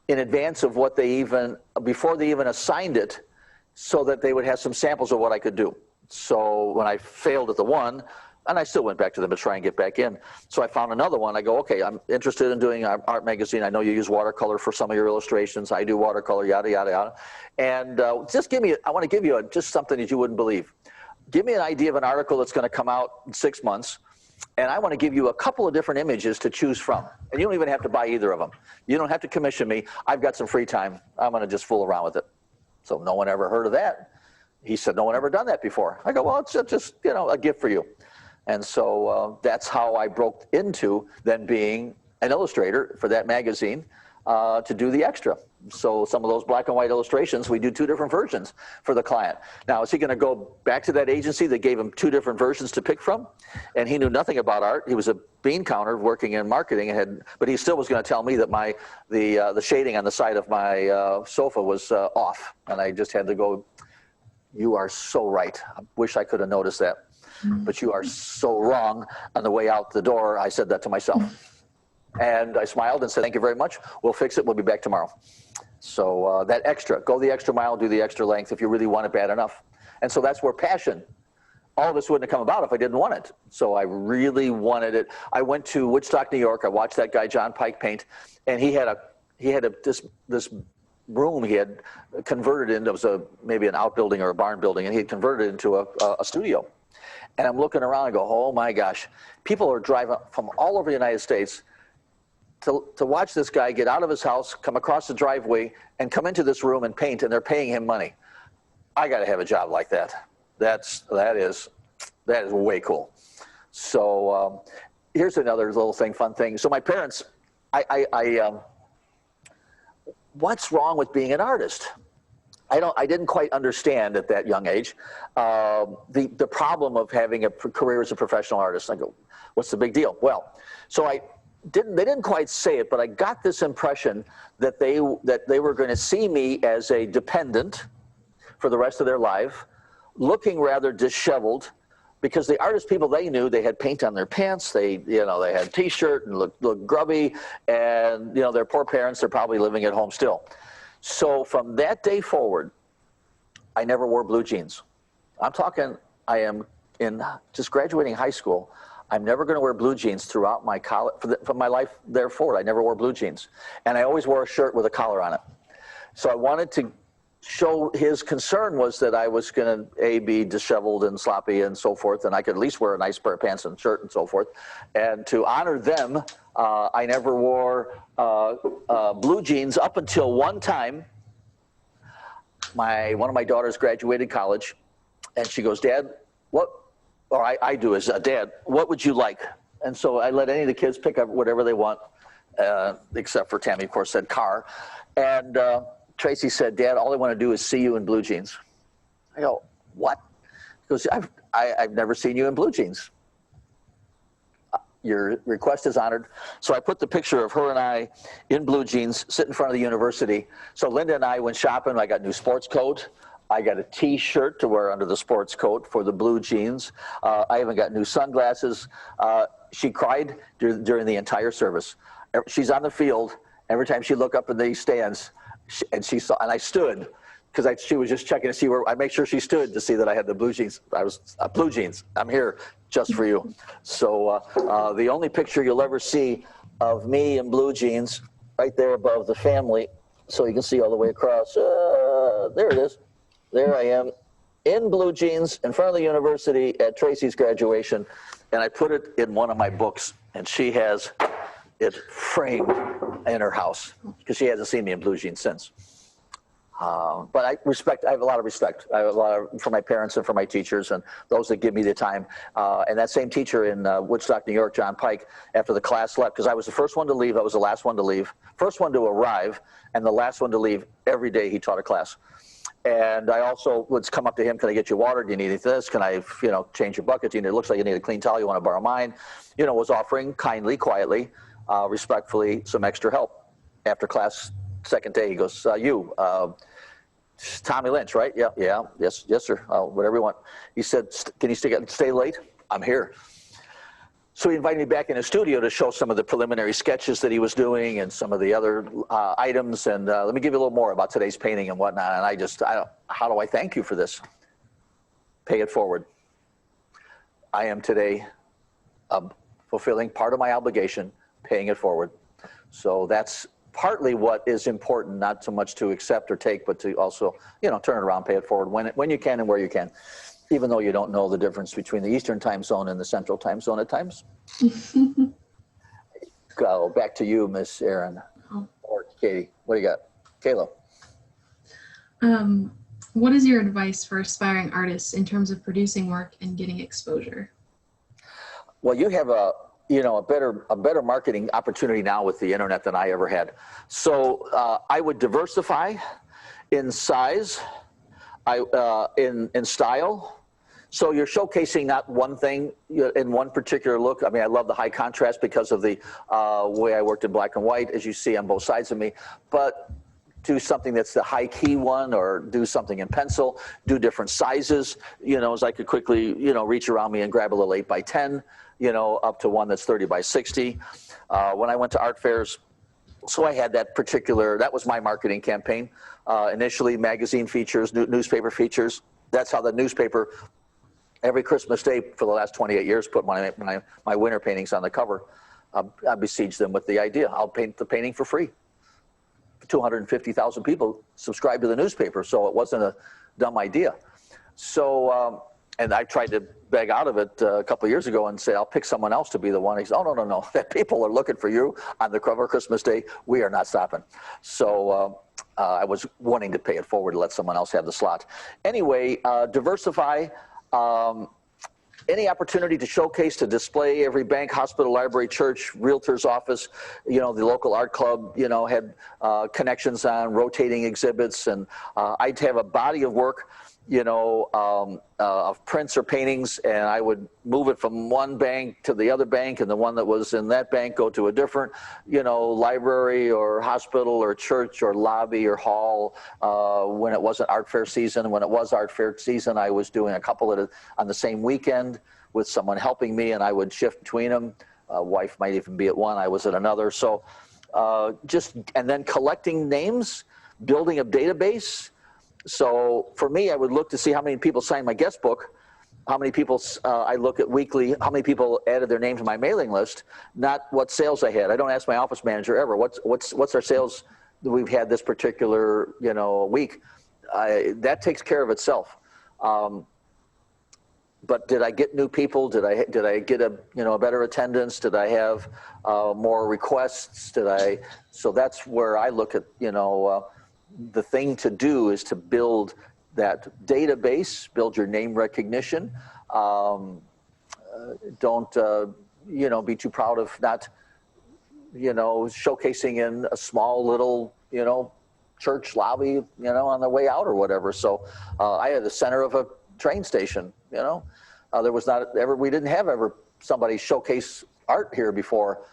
in advance of what they even, before they even assigned it, so that they would have some samples of what I could do. So when I failed at the one, and I still went back to them to try and get back in. So I found another one. I go, okay, I'm interested in doing an art magazine. I know you use watercolor for some of your illustrations. I do watercolor, yada, yada, yada. And just give me, I want to give you just something that you wouldn't believe. Give me an idea of an article that's going to come out in 6 months. And I want to give you a couple of different images to choose from. And you don't even have to buy either of them. You don't have to commission me. I've got some free time. I'm going to just fool around with it. So no one ever heard of that. He said, no one ever done that before. I go, well, it's just, you know, a gift for you. And so that's how I broke into then being an illustrator for that magazine to do the extra. So some of those black and white illustrations, we do 2 different versions for the client. Now, is he going to go back to that agency that gave him 2 different versions to pick from? And he knew nothing about art. He was a bean counter working in marketing, but he still was going to tell me that the shading on the side of my sofa was off. And I just had to go, you are so right. I wish I could have noticed that. But you are so wrong. On the way out the door, I said that to myself. And I smiled and said, thank you very much. We'll fix it. We'll be back tomorrow. So that extra, go the extra mile, do the extra length if you really want it bad enough. And so that's where passion, all of this wouldn't have come about if I didn't want it. So I really wanted it. I went to Woodstock, New York. I watched that guy, John Pike, paint. And he had this room he had converted into, it was maybe an outbuilding or a barn building, and he had converted it into a studio. And I'm looking around and go, oh my gosh, people are driving from all over the United States to watch this guy get out of his house, come across the driveway, and come into this room and paint, and they're paying him money. I got to have a job like that. That is way cool. So here's another little thing, fun thing. So my parents, what's wrong with being an artist? I didn't quite understand at that young age the problem of having a career as a professional artist. I go, what's the big deal? Well, so they didn't quite say it, but I got this impression that they were going to see me as a dependent for the rest of their life, looking rather disheveled, because the artist people they knew, they had paint on their pants, they had T-shirt and looked grubby, and their poor parents, they're probably living at home still. So from that day forward, I never wore blue jeans. I'm talking, I am just graduating high school. I'm never going to wear blue jeans throughout my college, from my life there forward. I never wore blue jeans. And I always wore a shirt with a collar on it. So I wanted to show his concern was that I was going to, be disheveled and sloppy and so forth, and I could at least wear a nice pair of pants and shirt and so forth. And to honor them, I never wore blue jeans up until one time. One of my daughters graduated college, and she goes, Dad, I do as a dad, what would you like? And so I let any of the kids pick up whatever they want, except for Tammy, of course, said car. And Tracy said, Dad, all I want to do is see you in blue jeans. I go, what? He goes, I've never seen you in blue jeans. Your request is honored. So I put the picture of her and I in blue jeans, sit in front of the university. So Linda and I went shopping. I got a new sports coat. I got a T-shirt to wear under the sports coat for the blue jeans. I even got new sunglasses. She cried during the entire service. She's on the field. Every time she looked up in the stands, and I stood, because she was just checking to see where, I make sure she stood to see that I had the blue jeans. I was blue jeans. I'm here just for you. So the only picture you'll ever see of me in blue jeans, right there above the family, so you can see all the way across. There it is. There I am in blue jeans in front of the university at Tracy's graduation, and I put it in one of my books, and she has it framed in her house because she hasn't seen me in blue jeans since. But I have a lot of respect. I have a lot for my parents and for my teachers and those that give me the time. And that same teacher in Woodstock, New York, John Pike, after the class left, because I was the first one to leave, I was the last one to leave, first one to arrive, and the last one to leave every day he taught a class. And I also would come up to him, can I get you water? Do you need this? Can I, change your bucket? It looks like you need a clean towel. You want to borrow mine? Was offering kindly, quietly, respectfully, some extra help. After class, second day, he goes, Tommy Lynch, right? Yeah, yes, sir. Whatever you want. He said, can you stay late? I'm here. So he invited me back in his studio to show some of the preliminary sketches that he was doing and some of the other items. And let me give you a little more about today's painting and whatnot. And how do I thank you for this? Pay it forward. I am today fulfilling part of my obligation, paying it forward. So that's partly what is important, not so much to accept or take, but to also, turn it around, pay it forward when you can and where you can. Even though you don't know the difference between the Eastern time zone and the Central time zone at times. Go back to you, Miss Erin, or Katie. What do you got? Kayla. What is your advice for aspiring artists in terms of producing work and getting exposure? Well, you have a better marketing opportunity now with the internet than I ever had. So I would diversify in size, in style. So you're showcasing not one thing in one particular look. I mean, I love the high contrast because of the way I worked in black and white, as you see on both sides of me. But do something that's the high key one, or do something in pencil, do different sizes, as I could quickly, reach around me and grab a little 8x10, up to one that's 30x60. When I went to art fairs, so I had that was my marketing campaign. Initially, magazine features, newspaper features. That's how the newspaper, every Christmas Day for the last 28 years, put my winter paintings on the cover. I besieged them with the idea, I'll paint the painting for free. 250,000 people subscribed to the newspaper, so it wasn't a dumb idea. So, and I tried to beg out of it a couple of years ago and say, I'll pick someone else to be the one. He said, oh, no, that people are looking for you on the cover of Christmas Day. We are not stopping. So I was wanting to pay it forward to let someone else have the slot. Anyway, diversify. Any opportunity to showcase, to display. Every bank, hospital, library, church, realtor's office, the local art club, had connections on rotating exhibits. And I'd have a body of work, of prints or paintings, and I would move it from one bank to the other bank, and the one that was in that bank go to a different, library or hospital or church or lobby or hall. When it wasn't art fair season, when it was art fair season, I was doing a couple on the same weekend with someone helping me, and I would shift between them. Wife might even be at one, I was at another. So and then collecting names, building a database. So for me, I would look to see how many people signed my guest book, how many people I look at weekly, how many people added their name to my mailing list, not what sales I had. I don't ask my office manager ever, what's our sales that we've had this particular week. That takes care of itself. But did I get new people? Did I get a better attendance? Did I have more requests? So that's where I look at the thing to do is to build that database, build your name recognition. Don't be too proud of not showcasing in a small little church lobby on the way out or whatever. So I had the center of a train station. There was we didn't have ever somebody showcase art here before.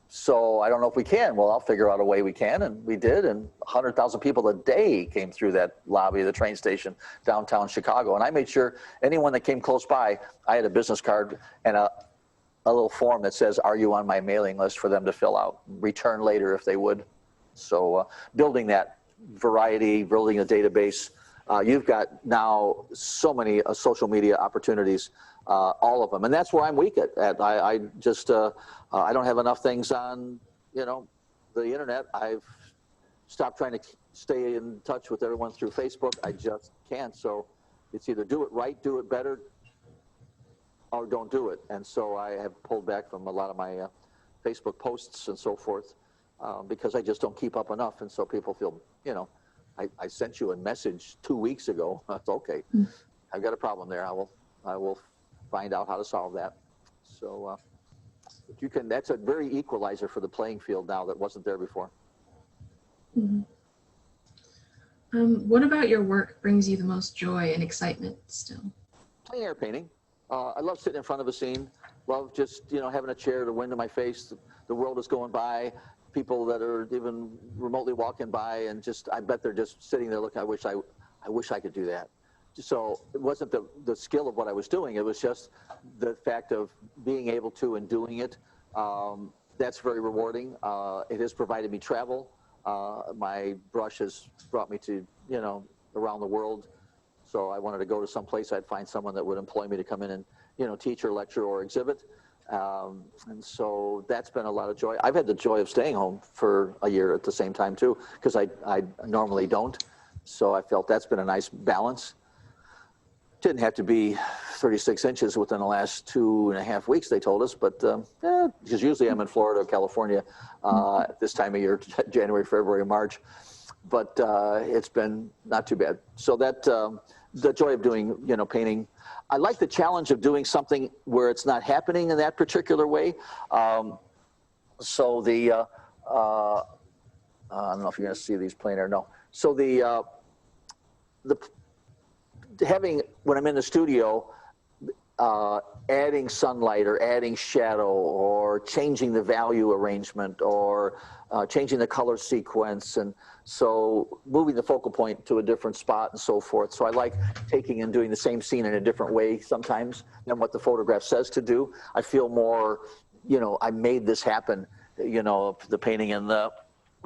So I don't know if we can. Well, I'll figure out a way we can, and we did. And 100,000 people a day came through that lobby of the train station downtown Chicago. And I made sure anyone that came close by, I had a business card and a little form that says, "Are you on my mailing list?" for them to fill out, return later if they would. So building that variety, building a database. You've got now so many social media opportunities, all of them. And that's where I'm weak at. I just, I don't have enough things on, the internet. I've stopped trying to stay in touch with everyone through Facebook. I just can't. So it's either do it right, do it better, or don't do it. And so I have pulled back from a lot of my Facebook posts and so forth because I just don't keep up enough. And so people feel, I sent you a message 2 weeks ago. That's okay. I've got a problem there. I will find out how to solve that. So that's a very equalizer for the playing field now that wasn't there before. Mm-hmm. What about your work brings you the most joy and excitement still? Plein air painting. I love sitting in front of a scene. Love just, having a chair, the wind in my face, the world is going by, people that are even remotely walking by, and I bet they're just sitting there looking, I wish I could do that. So it wasn't the skill of what I was doing, it was just the fact of being able to and doing it. That's very rewarding. It has provided me travel. My brush has brought me to, around the world. So I wanted to go to some place, I'd find someone that would employ me to come in and, teach or lecture or exhibit. And so that's been a lot of joy. I've had the joy of staying home for a year at the same time too, because I normally don't. So I felt that's been a nice balance. Didn't have to be 36 inches within the last 2.5 weeks, they told us, but because usually I'm in Florida or California at this time of year, January, February, March. But it's been not too bad. So that the joy of doing, painting. I like the challenge of doing something where it's not happening in that particular way. So the, I don't know if you're going to see these plain air. No. So the having, when I'm in the studio, adding sunlight or adding shadow or changing the value arrangement or changing the color sequence, and so moving the focal point to a different spot and so forth. So I like taking and doing the same scene in a different way sometimes than what the photograph says to do. I feel more, I made this happen. The painting in the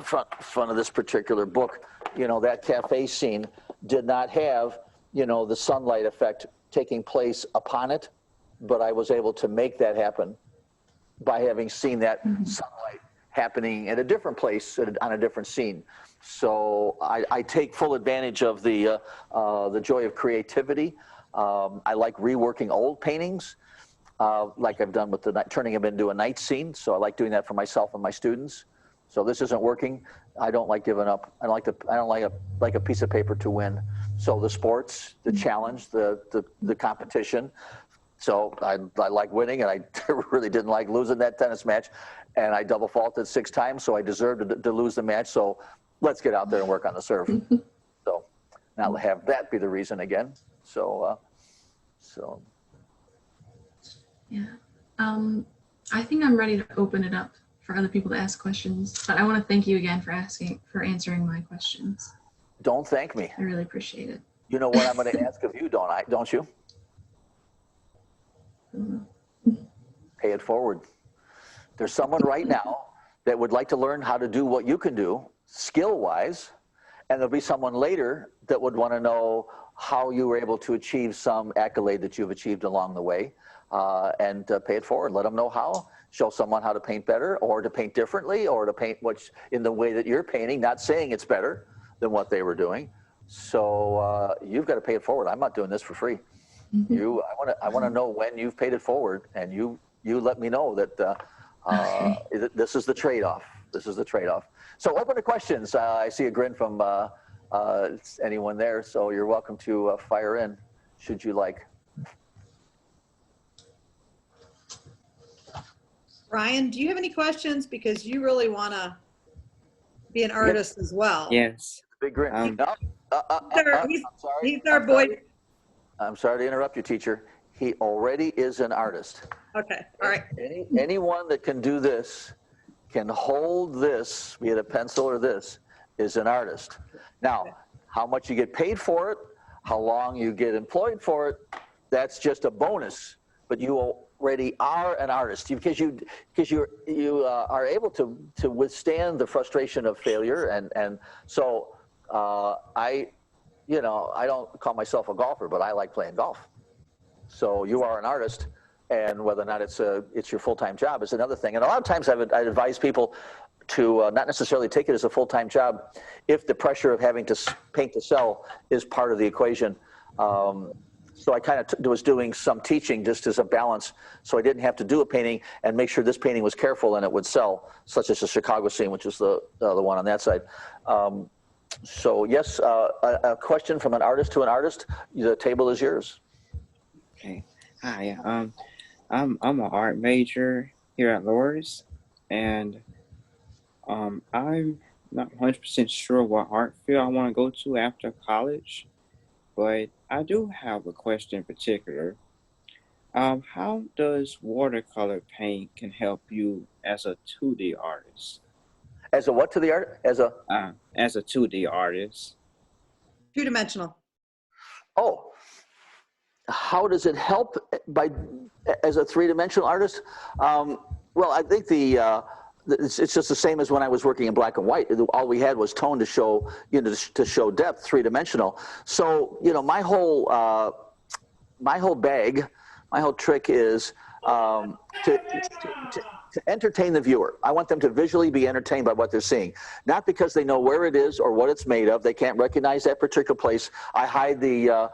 front of this particular book, that cafe scene did not have, the sunlight effect taking place upon it, but I was able to make that happen by having seen that sunlight happening at a different place on a different scene. So I take full advantage of the joy of creativity. I like reworking old paintings, like I've done with turning them into a night scene. So I like doing that for myself and my students. So this isn't working. I don't like giving up. I don't like a piece of paper to win. So the sports, the challenge, the competition. So I like winning, and I really didn't like losing that tennis match. And I double faulted 6 times, so I deserved to lose the match. So let's get out there and work on the serve. So not have that be the reason again. So yeah. I think I'm ready to open it up for other people to ask questions, but I want to thank you again for answering my questions. Don't thank me. I really appreciate it. You know what I'm going to ask of you, don't you? Pay it forward. There's someone right now that would like to learn how to do what you can do skill-wise, and there'll be someone later that would want to know how you were able to achieve some accolade that you've achieved along the way, and pay it forward. Let them know how. Show someone how to paint better, or to paint differently, or to paint what's in the way that you're painting, not saying it's better than what they were doing. So you've got to pay it forward. I'm not doing this for free. I want to know when you've paid it forward, and you let me know that this is the trade-off. This is the trade-off. So open to questions. I see a grin from anyone there, so you're welcome to fire in, should you like. Ryan, do you have any questions? Because you really want to be an artist as well. Yes. Big grin. He's our boy. I'm sorry to interrupt you, teacher. He already is an artist. Okay, all right. Anyone that can do this, can hold this, be it a pencil or this, is an artist. Now, how much you get paid for it, how long you get employed for it, that's just a bonus. But you already are an artist because you are able to withstand the frustration of failure, and so I don't call myself a golfer, but I like playing golf. So you are an artist, and whether or not it's your full-time job is another thing. And a lot of times I advise people to not necessarily take it as a full-time job if the pressure of having to paint to sell is part of the equation. So I kind of was doing some teaching just as a balance, so I didn't have to do a painting and make sure this painting was careful and it would sell, such as the Chicago scene, which is the one on that side. So yes, a question from an artist to an artist. The table is yours. Okay. Hi. I'm an art major here at Loris, and I'm not 100% sure what art field I want to go to after college, but I do have a question in particular. How does watercolor paint can help you as a 2D artist? As a what to the art? As a 2D artist. Two-dimensional. Oh, how does it help as a three-dimensional artist? Well, I think it's just the same as when I was working in black and white. All we had was tone to show, to show depth, three-dimensional. So, my whole bag, my whole trick is to entertain the viewer. I want them to visually be entertained by what they're seeing. Not because they know where it is or what it's made of. They can't recognize that particular place. I hide the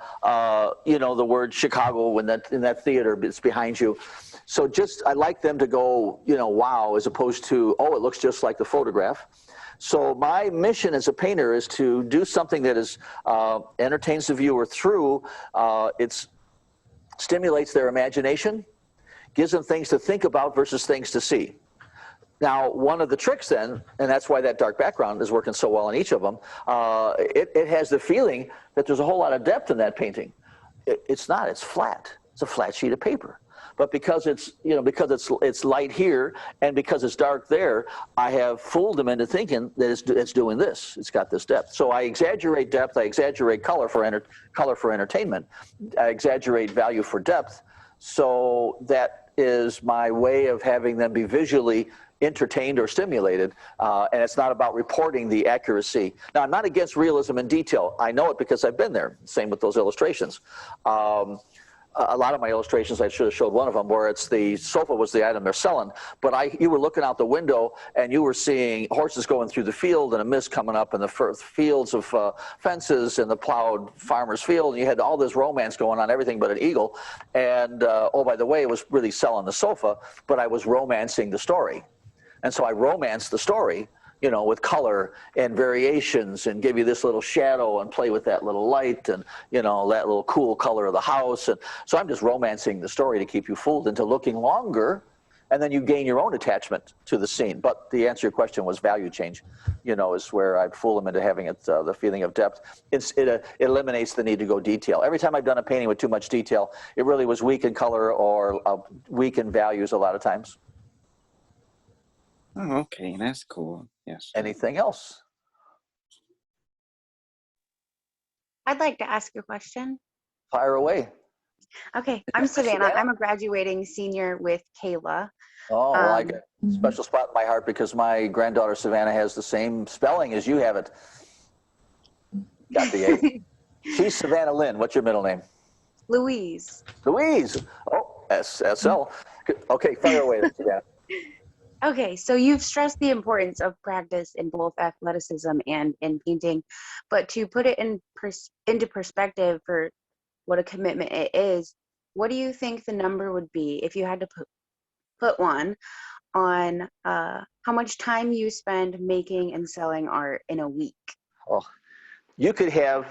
word Chicago in that theater. It's behind you. So I like them to go, wow, as opposed to, oh, it looks just like the photograph. So my mission as a painter is to do something that is entertains the viewer through it stimulates their imagination, gives them things to think about versus things to see. Now, one of the tricks then, and that's why that dark background is working so well in each of them, it has the feeling that there's a whole lot of depth in that painting. It's not, it's flat. It's a flat sheet of paper. But because it's light here and because it's dark there, I have fooled them into thinking that it's doing this. It's got this depth. So I exaggerate depth. I exaggerate color for entertainment. I exaggerate value for depth. So that is my way of having them be visually entertained or stimulated, and it's not about reporting the accuracy. Now, I'm not against realism and detail. I know it because I've been there. Same with those illustrations. A lot of my illustrations, I should have showed one of them, where it's the sofa was the item they're selling, but you were looking out the window and you were seeing horses going through the field and a mist coming up in the fields of fences and the plowed farmer's field, and you had all this romance going on, everything but an eagle. And oh, by the way, it was really selling the sofa, but I was romancing the story. And so I romanced the story, with color and variations, and give you this little shadow and play with that little light and, that little cool color of the house. And so I'm just romancing the story to keep you fooled into looking longer, and then you gain your own attachment to the scene. But the answer to your question was value change, is where I'd fool them into having the feeling of depth. It eliminates the need to go detail. Every time I've done a painting with too much detail, it really was weak in color or weak in values a lot of times. Oh, okay, that's cool. Yes. Anything else? I'd like to ask a question. Fire away. Okay, I'm Savannah. Savannah? I'm a graduating senior with Kayla. Oh, well, I got a special spot in my heart because my granddaughter Savannah has the same spelling as you have it. Got the A. She's Savannah Lynn. What's your middle name? Louise. Louise. Oh, SSL. Okay, fire away, Savannah. Okay, so you've stressed the importance of practice in both athleticism and in painting, but to put it into perspective for what a commitment it is, what do you think the number would be if you had to put one on how much time you spend making and selling art in a week? Oh, you could have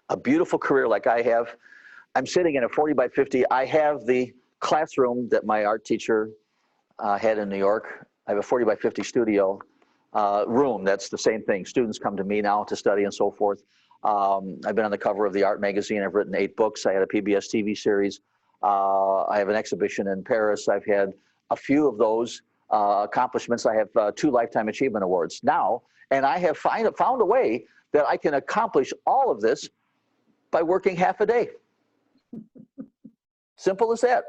a beautiful career like I have. I'm sitting in a 40 by 50. I have the classroom that my art teacher had in New York. I have a 40 by 50 studio room. That's the same thing. Students come to me now to study and so forth. I've been on the cover of the art magazine. I've written 8 books. I had a PBS TV series. I have an exhibition in Paris. I've had a few of those accomplishments. I have 2 Lifetime Achievement Awards now, and I have found a way that I can accomplish all of this by working half a day. Simple as that.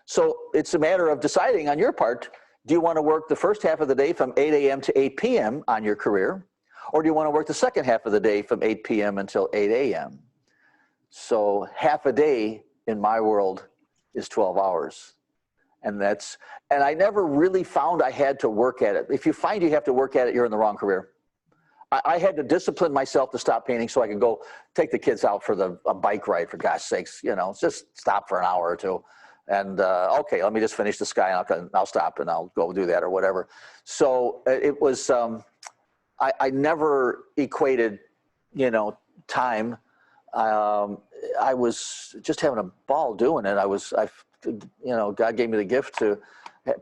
So it's a matter of deciding on your part, do you want to work the first half of the day from 8 a.m. to 8 p.m. on your career? Or do you want to work the second half of the day from 8 p.m. until 8 a.m.? So half a day in my world is 12 hours. And I never really found I had to work at it. If you find you have to work at it, you're in the wrong career. I had to discipline myself to stop painting so I could go take the kids out for a bike ride, for gosh sakes, just stop for an hour or two. And okay, let me just finish the sky and I'll stop and I'll go do that or whatever. So it was, I never equated, time. I was just having a ball doing it. God gave me the gift to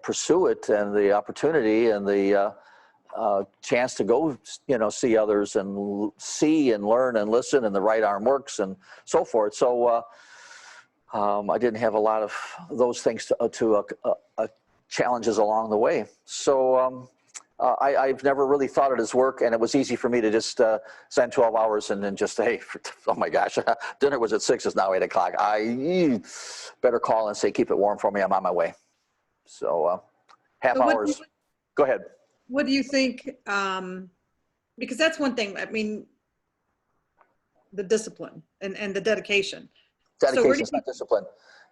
pursue it and the opportunity and chance to go, see others and see and learn and listen, and the right arm works and so forth. So I didn't have a lot of those things to challenges along the way. So I've never really thought it as work, and it was easy for me to just spend 12 hours and then just, hey, oh my gosh, dinner was at 6, it's now 8 o'clock. I better call and say, keep it warm for me, I'm on my way. So half hours. Go ahead. What do you think? Because that's one thing, I mean, the discipline and the dedication. Dedication is not discipline.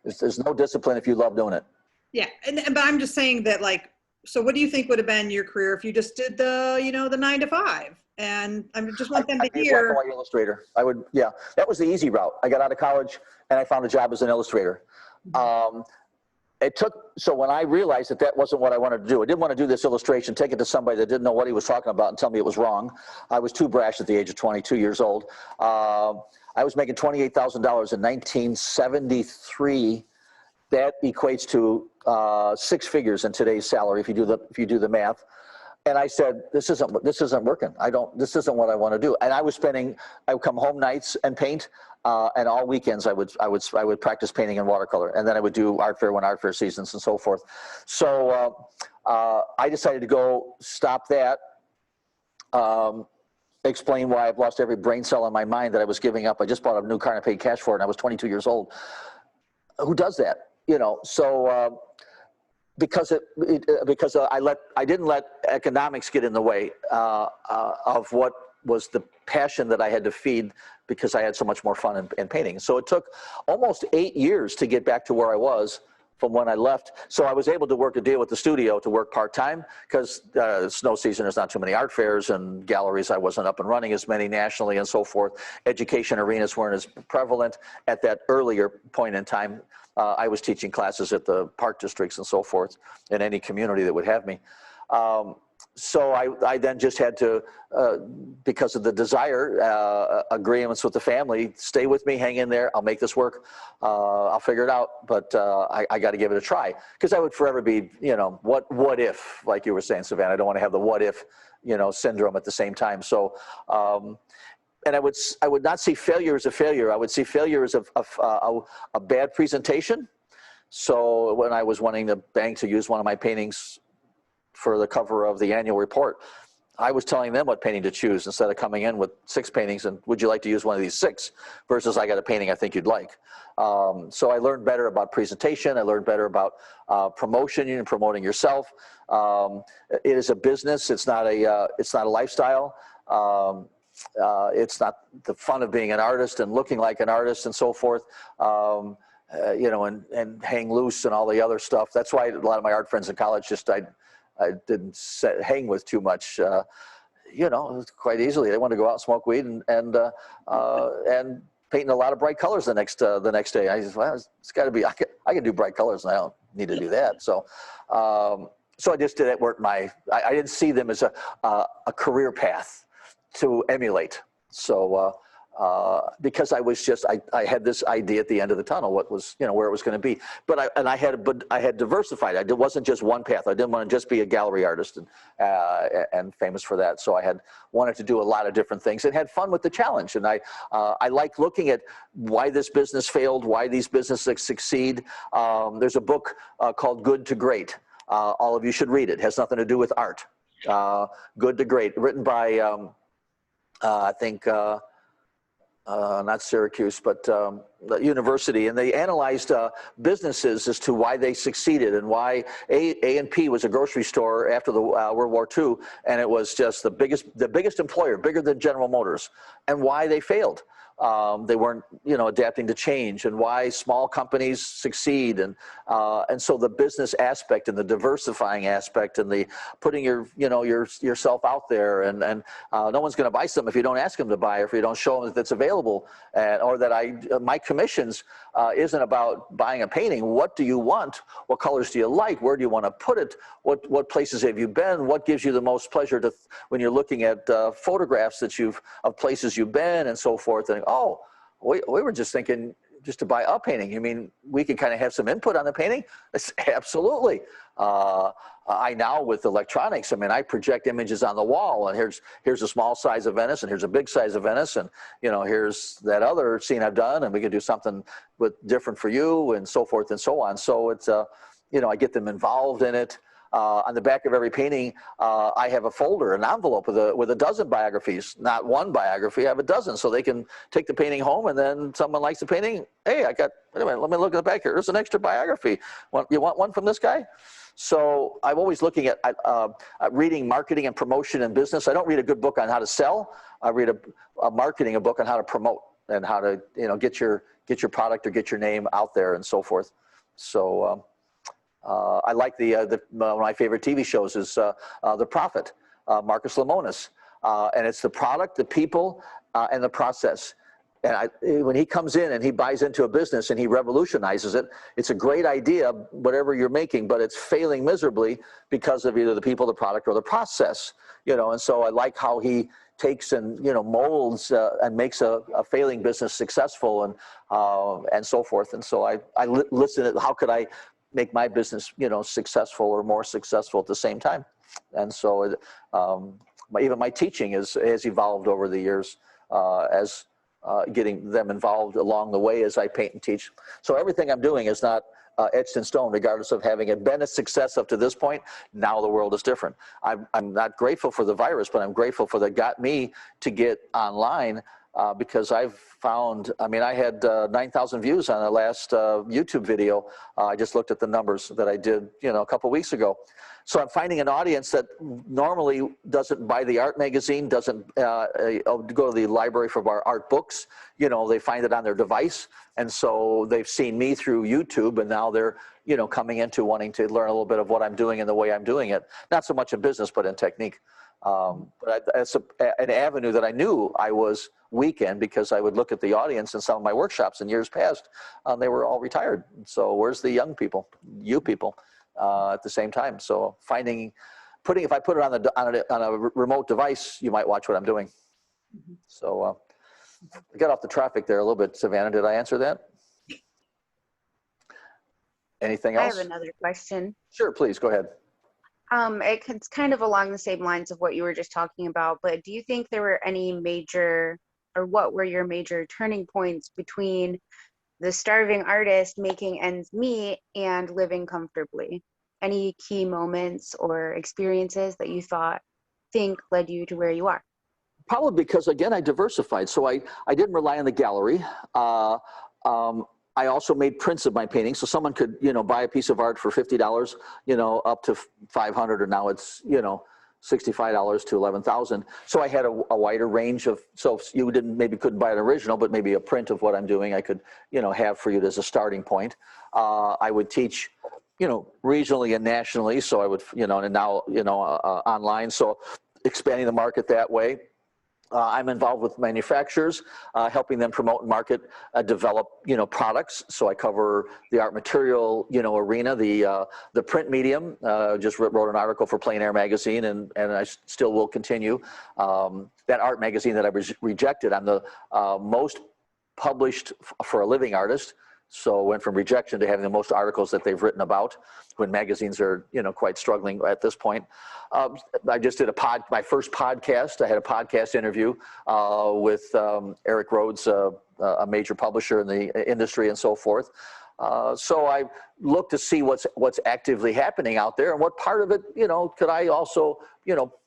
There's no discipline if you love doing it. Yeah, but I'm just saying that, like, so what do you think would have been your career if you just did the, the 9 to 5? And I just want them to hear. I'd be a black and white illustrator. I would, yeah. That was the easy route. I got out of college and I found a job as an illustrator. So when I realized that that wasn't what I wanted to do, I didn't want to do this illustration, take it to somebody that didn't know what he was talking about and tell me it was wrong. I was too brash at the age of 22 years old. I was making $28,000 in 1973. That equates to 6 figures in today's salary if you do the math. And I said, this isn't working. This isn't what I want to do. And I would come home nights and paint, and all weekends I would practice painting in watercolor, and then I would do art fair when art fair seasons and so forth. So I decided to go stop that. Explain why I've lost every brain cell in my mind that I was giving up. I just bought a new car and I paid cash for it, and I was 22 years old. Who does that? So because I didn't let economics get in the way of what was the passion that I had to feed, because I had so much more fun in painting. So it took almost 8 years to get back to where I was from when I left. So I was able to work a deal with the studio to work part-time, because snow season, there's not too many art fairs and galleries. I wasn't up and running as many nationally and so forth. Education arenas weren't as prevalent at that earlier point in time. I was teaching classes at the park districts and so forth in any community that would have me. So I then just had to, because of the desire, agreements with the family, stay with me, hang in there, I'll make this work, I'll figure it out, but I got to give it a try, because I would forever be, what if, like you were saying, Savannah, I don't want to have the what if, syndrome at the same time. So, and I would not see failure as a failure. I would see failure as a bad presentation. So when I was wanting the bank to use one of my paintings for the cover of the annual report, I was telling them what painting to choose instead of coming in with 6 paintings and would you like to use one of these 6 versus I got a painting I think you'd like. So I learned better about presentation. I learned better about promotion and promoting yourself. It is a business. It's not a lifestyle. It's not the fun of being an artist and looking like an artist and so forth. And hang loose and all the other stuff. That's why a lot of my art friends in college I didn't hang with too much, quite easily. They wanted to go out and smoke weed and painting a lot of bright colors the next day. I said, well, it's got to be, I can do bright colors and I don't need to do that. So, so I just did it. I didn't see them as a career path to emulate. So, because I had this idea at the end of the tunnel, what was, where it was going to be. But I had diversified. It wasn't just one path. I didn't want to just be a gallery artist and famous for that. So I wanted to do a lot of different things and had fun with the challenge. And I like looking at why this business failed, why these businesses succeed. There's a book called Good to Great. All of you should read it. It has nothing to do with art. Good to Great, written by, I think, not Syracuse, but the university, and they analyzed businesses as to why they succeeded and why A&P was a grocery store after the World War II, and it was just the biggest employer, bigger than General Motors, and why they failed. They weren't, adapting to change, and why small companies succeed, and so the business aspect and the diversifying aspect and the putting yourself out there, and no one's going to buy something if you don't ask them to buy, or if you don't show them that it's available, or that my commissions isn't about buying a painting. What do you want? What colors do you like? Where do you want to put it? What places have you been? What gives you the most pleasure when you're looking at photographs of places you've been and so forth? And oh, we were just thinking just to buy a painting. You mean we can kind of have some input on the painting? Absolutely. I now, with electronics, I mean, I project images on the wall, and here's a small size of Venice, and here's a big size of Venice, and here's that other scene I've done, and we could do something different for you, and so forth and so on. So it's I get them involved in it. On the back of every painting, I have a folder, an envelope with a dozen biographies, not one biography. I have a dozen, so they can take the painting home, and then someone likes the painting. Hey, wait a minute, let me look at the back here. There's an extra biography. You want one from this guy? So I'm always looking at reading marketing and promotion and business. I don't read a good book on how to sell. I read a marketing book on how to promote and how to get your product or get your name out there and so forth. So. I like one of my favorite TV shows is The Prophet, Marcus Lemonis, and it's the product, the people, and the process. And when he comes in and he buys into a business and he revolutionizes it, it's a great idea, whatever you're making, but it's failing miserably because of either the people, the product, or the process. And so I like how he takes and molds and makes a failing business successful and so forth. And so I listen at how could I make my business, successful or more successful at the same time. And so even my teaching has evolved over the years as getting them involved along the way as I paint and teach. So everything I'm doing is not etched in stone, regardless of having it been a success up to this point. Now the world is different. I'm not grateful for the virus, but I'm grateful for that got me to get online. Because I've found, I had 9,000 views on the last YouTube video. I just looked at the numbers that I did, a couple weeks ago. So I'm finding an audience that normally doesn't buy the art magazine, doesn't go to the library for our art books. They find it on their device. And so they've seen me through YouTube, and now they're, coming into wanting to learn a little bit of what I'm doing and the way I'm doing it. Not so much in business, but in technique. But that's an avenue that I knew I was weak in, because I would look at the audience in some of my workshops in years past. They were all retired. So where's the young people, you people, at the same time? So if I put it on a remote device, you might watch what I'm doing. So I got off the traffic there a little bit, Savannah. Did I answer that? Anything else? I have another question. Sure, please go ahead. It's kind of along the same lines of what you were just talking about, but do you think there were any what were your major turning points between the starving artist making ends meet and living comfortably? Any key moments or experiences that you think led you to where you are? Probably because, again, I diversified. So I didn't rely on the gallery. I also made prints of my paintings, so someone could, buy a piece of art for $50, up to $500, or now it's, $65 to $11,000. So I had a wider range of, so if you couldn't buy an original, but maybe a print of what I'm doing, I could, have for you as a starting point. I would teach, regionally and nationally. So I would, and now, online. So expanding the market that way. I'm involved with manufacturers, helping them promote and market, develop, products. So I cover the art material, arena, the print medium. Just wrote an article for Plein Air magazine, and I still will continue. That art magazine that I rejected, I'm the most published for a living artist. So went from rejection to having the most articles that they've written about, when magazines are, quite struggling at this point. I just did my first podcast. I had a podcast interview with Eric Rhodes, a major publisher in the industry and so forth. So I looked to see what's actively happening out there, and what part of it, could I also,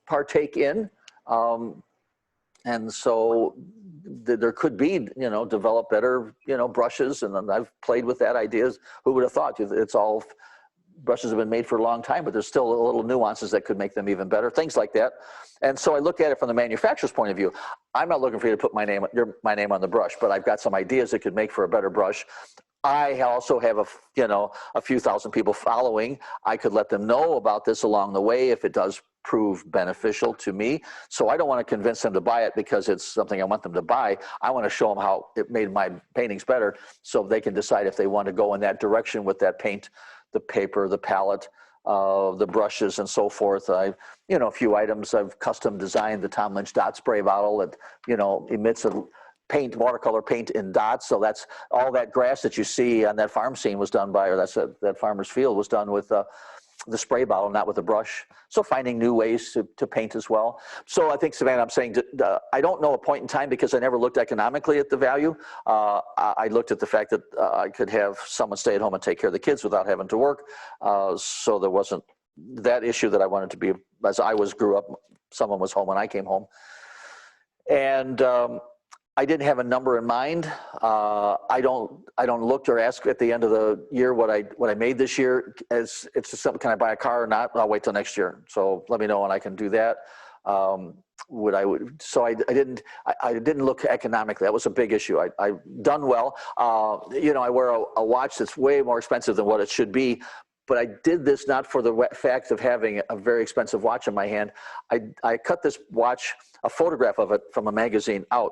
partake in. And so there could be, develop better, brushes. And I've played with that ideas. Who would have thought? Brushes have been made for a long time, but there's still little nuances that could make them even better, things like that. And so I look at it from the manufacturer's point of view. I'm not looking for you to put my name on the brush, but I've got some ideas that could make for a better brush. I also have a few thousand people following. I could let them know about this along the way if it does prove beneficial to me. So I don't want to convince them to buy it because it's something I want them to buy. I want to show them how it made my paintings better, so they can decide if they want to go in that direction with that paint, the paper, the palette, the brushes, and so forth. A few items I've custom designed, the Tom Lynch dot spray bottle that, emits a paint, watercolor paint in dots. So that's all that grass that you see on that farm scene was done by, or that farmer's field was done with the spray bottle, not with a brush. So finding new ways to paint as well. So I think, Savannah, I'm saying, I don't know a point in time because I never looked economically at the value. I looked at the fact that I could have someone stay at home and take care of the kids without having to work. So there wasn't that issue that I wanted to be, as I grew up, someone was home when I came home. And I didn't have a number in mind. I don't look or ask at the end of the year what I made this year. As it's just something, can I buy a car or not? I'll wait till next year. So let me know when I can do that. So I didn't look economically. That was a big issue. I done well. You know, I wear a watch that's way more expensive than what it should be. But I did this not for the fact of having a very expensive watch in my hand. I cut this watch, a photograph of it from a magazine out,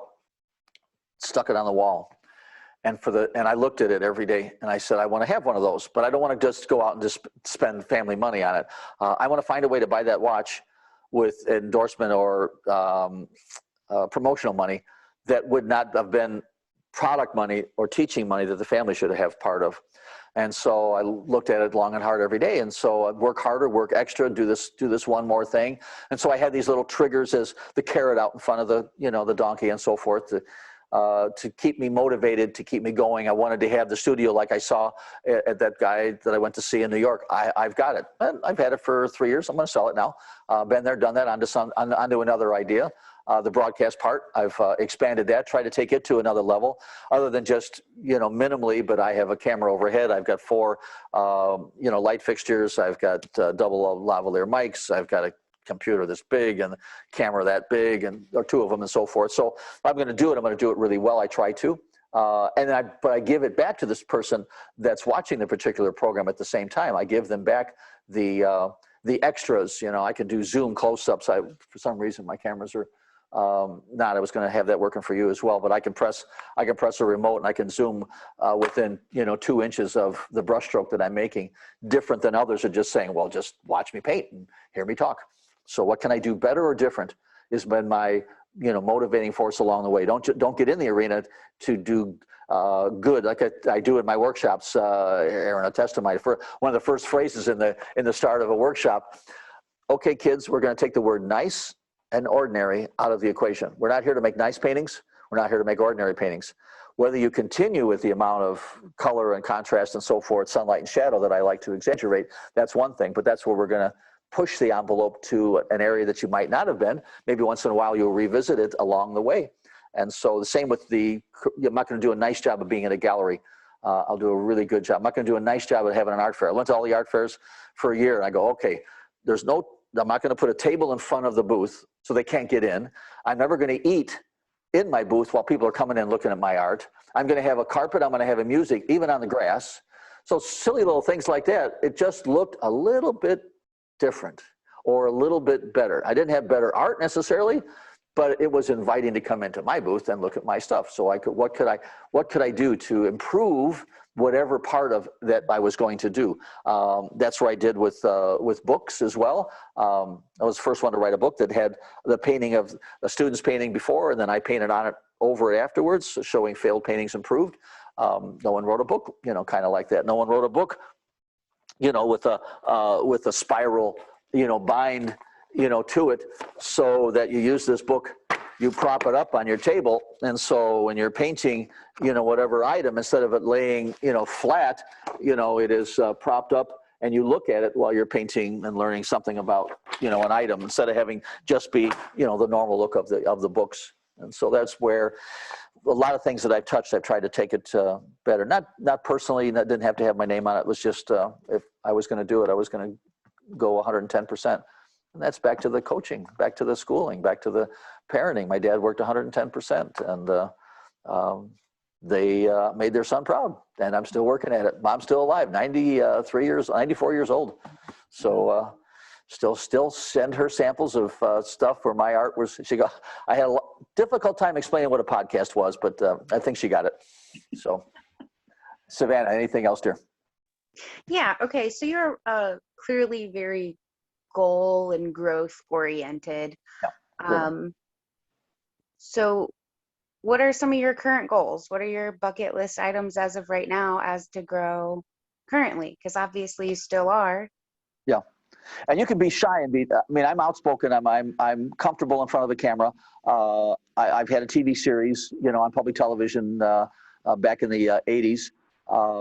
stuck it on the wall. And I looked at it every day and I said, I want to have one of those, but I don't want to just go out and just spend family money on it. I want to find a way to buy that watch with endorsement or promotional money that would not have been product money or teaching money that the family should have part of. And so I looked at it long and hard every day. And so I'd work harder, work extra, do this one more thing. And so I had these little triggers as the carrot out in front of the donkey and so forth to keep me motivated, to keep me going. I wanted to have the studio like I saw at that guy that I went to see in New York. I've got it. And I've had it for 3 years. I'm going to sell it now. Been there, done that, onto another idea. The broadcast part, I've expanded that, tried to take it to another level, other than just, minimally, but I have a camera overhead. I've got 4, light fixtures. I've got double lavalier mics. I've got a computer this big and camera that big, or 2 of them and so forth. So I'm going to do it. I'm going to do it really well. I try to. But I give it back to this person that's watching the particular program at the same time. I give them back the extras. I can do zoom close-ups. For some reason, my cameras are not. I was going to have that working for you as well, but I can press a remote and I can zoom within 2 inches of the brushstroke that I'm making. Different than others are just saying, well, just watch me paint and hear me talk. So what can I do better or different has been my motivating force along the way. Don't get in the arena to do good like I do in my workshops. Aaron, a testimony for one of the first phrases in the start of a workshop. Okay, kids, we're going to take the word nice and ordinary out of the equation. We're not here to make nice paintings. We're not here to make ordinary paintings. Whether you continue with the amount of color and contrast and so forth, sunlight and shadow that I like to exaggerate, that's one thing, but that's where we're going to push the envelope to an area that you might not have been. Maybe once in a while you'll revisit it along the way. And so the same with I'm not going to do a nice job of being in a gallery. I'll do a really good job. I'm not going to do a nice job of having an art fair. I went to all the art fairs for a year and I go, okay, I'm not going to put a table in front of the booth so they can't get in. I'm never going to eat in my booth while people are coming in looking at my art. I'm going to have a carpet. I'm going to have a music, even on the grass. So silly little things like that. It just looked a little bit different or a little bit better. I didn't have better art necessarily, but it was inviting to come into my booth and look at my stuff. So what could I do to improve whatever part of that I was going to do? That's what I did with books as well. I was the first one to write a book that had the painting of a student's painting before, and then I painted on it over it afterwards, showing failed paintings improved. No one wrote a book, kind of like that. No one wrote a book, with a spiral, bind, to it, so that you use this book, you prop it up on your table. And so when you're painting, whatever item, instead of it laying, flat, it is propped up and you look at it while you're painting and learning something about, an item, instead of having just be, the normal look of the books. And so that's where a lot of things that I've touched, I've tried to take it better. Not personally, that didn't have to have my name on it. It was just, if I was going to do it, I was going to go 110%. And that's back to the coaching, back to the schooling, back to the parenting. My dad worked 110%, and they made their son proud. And I'm still working at it. Mom's still alive, 94 years old. So still send her samples of stuff where my art was. I had a difficult time explaining what a podcast was, but I think she got it. So, Savannah, anything else, dear? Yeah. Okay. So you're clearly very goal and growth oriented. Yeah. So what are some of your current goals? What are your bucket list items as of right now as to grow currently? Because obviously you still are. Yeah. And you can be shy and be, I mean, I'm outspoken. I'm comfortable in front of the camera. I've had a TV series, you know, on public television back in the 80s.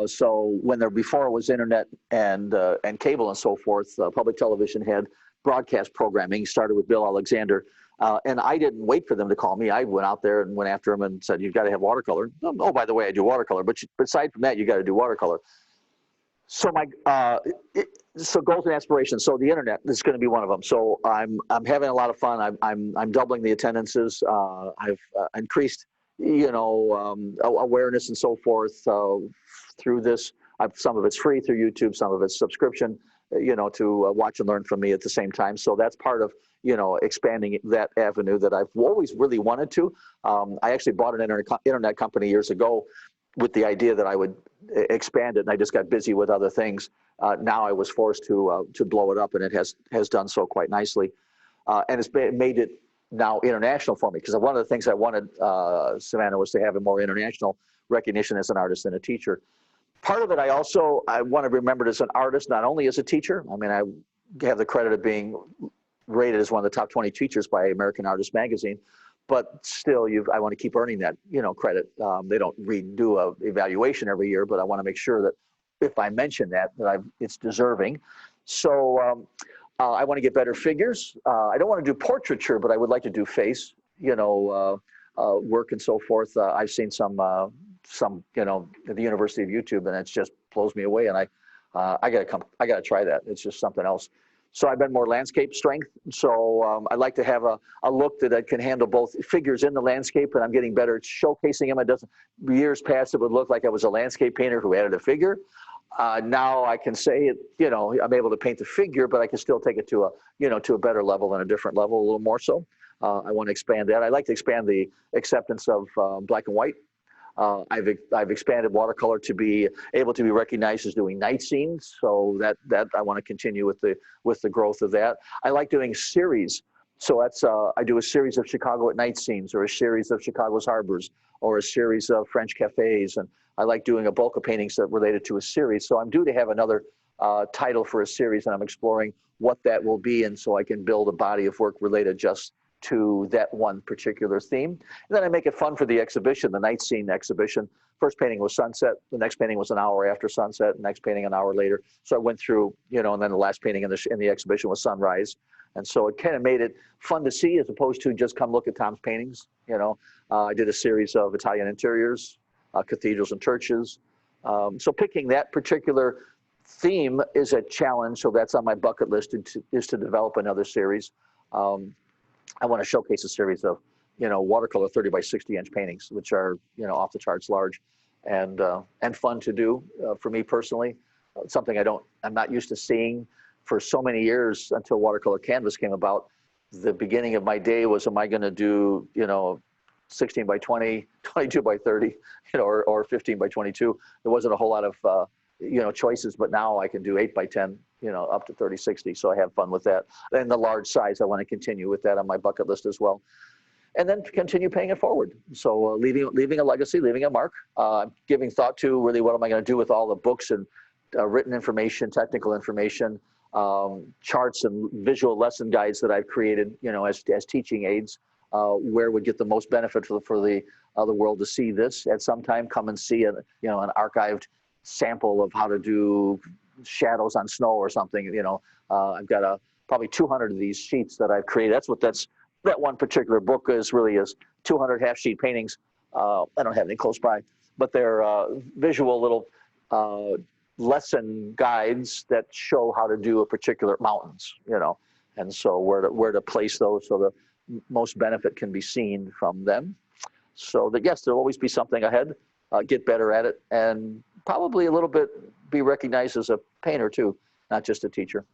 So before it was internet and cable and so forth, public television had broadcast programming. Started with Bill Alexander. And I didn't wait for them to call me. I went out there and went after them and said, you've got to have watercolor. Oh, by the way, I do watercolor. But aside from that, you got to do watercolor. So so goals and aspirations. So the internet is going to be one of them. So I'm having a lot of fun. I'm doubling the attendances. I've increased, you know, awareness and so forth through this. Some of it's free through YouTube. Some of it's subscription, you know, to watch and learn from me at the same time. So that's part of, you know, expanding that avenue that I've always really wanted to. I actually bought an internet company years ago with the idea that I would expand it, and I just got busy with other things. Now I was forced to blow it up, and it has done so quite nicely, and it's made it now international for me, because one of the things I wanted, Savannah, was to have a more international recognition as an artist and a teacher. Part of it, I want to be remembered as an artist, not only as a teacher. I mean, I have the credit of being rated as one of the top 20 teachers by American Artist Magazine. But still, I want to keep earning that, you know, credit. They don't redo an evaluation every year, but I want to make sure that if I mention that it's deserving. So I want to get better figures. I don't want to do portraiture, but I would like to do face, you know, work and so forth. I've seen some, you know, at the University of YouTube, and it just blows me away. And I gotta try that. It's just something else. So I've been more landscape strength. So I like to have a look that I can handle both figures in the landscape, and I'm getting better at showcasing them. It doesn't, years past, it would look like I was a landscape painter who added a figure. Now I can say, you know, I'm able to paint the figure, but I can still take it to a better level and a different level, a little more so. I want to expand that. I like to expand the acceptance of black and white. I've expanded watercolor to be able to be recognized as doing night scenes, so that I want to continue with the growth of that. I like doing series, so that's I do a series of Chicago at night scenes, or a series of Chicago's harbors, or a series of French cafes, and I like doing a bulk of paintings that related to a series. So I'm due to have another title for a series, and I'm exploring what that will be, and so I can build a body of work related just to that one particular theme. And then I make it fun for the exhibition, the night scene exhibition. First painting was sunset, the next painting was an hour after sunset, the next painting an hour later. So I went through, you know, and then the last painting in the exhibition was sunrise. And so it kind of made it fun to see, as opposed to just come look at Tom's paintings. You know, I did a series of Italian interiors, cathedrals and churches. So picking that particular theme is a challenge. So that's on my bucket list, is to develop another series. I want to showcase a series of, you know, watercolor 30 by 60 inch paintings, which are, you know, off the charts large, and fun to do for me personally. Something I'm not used to seeing for so many years until watercolor canvas came about. The beginning of my day was, am I going to do, you know, 16 by 20, 22 by 30, you know, or 15 by 22. There wasn't a whole lot of, you know, choices, but now I can do 8 by 10, you know, up to 30, 60. So I have fun with that. And the large size, I want to continue with that on my bucket list as well. And then continue paying it forward. So leaving a legacy, leaving a mark, giving thought to really what am I going to do with all the books and written information, technical information, charts and visual lesson guides that I've created, you know, as teaching aids. Where would get the most benefit for the world to see this at some time? Come and see an archived sample of how to do shadows on snow or something. You know, I've got probably 200 of these sheets that I've created. That one particular book is 200 half sheet paintings. I don't have any close by, but they're visual little lesson guides that show how to do a particular mountains, you know, and so where to place those so the most benefit can be seen from them. So that, yes, there'll always be something ahead, get better at it, and probably a little bit be recognized as a painter too, not just a teacher.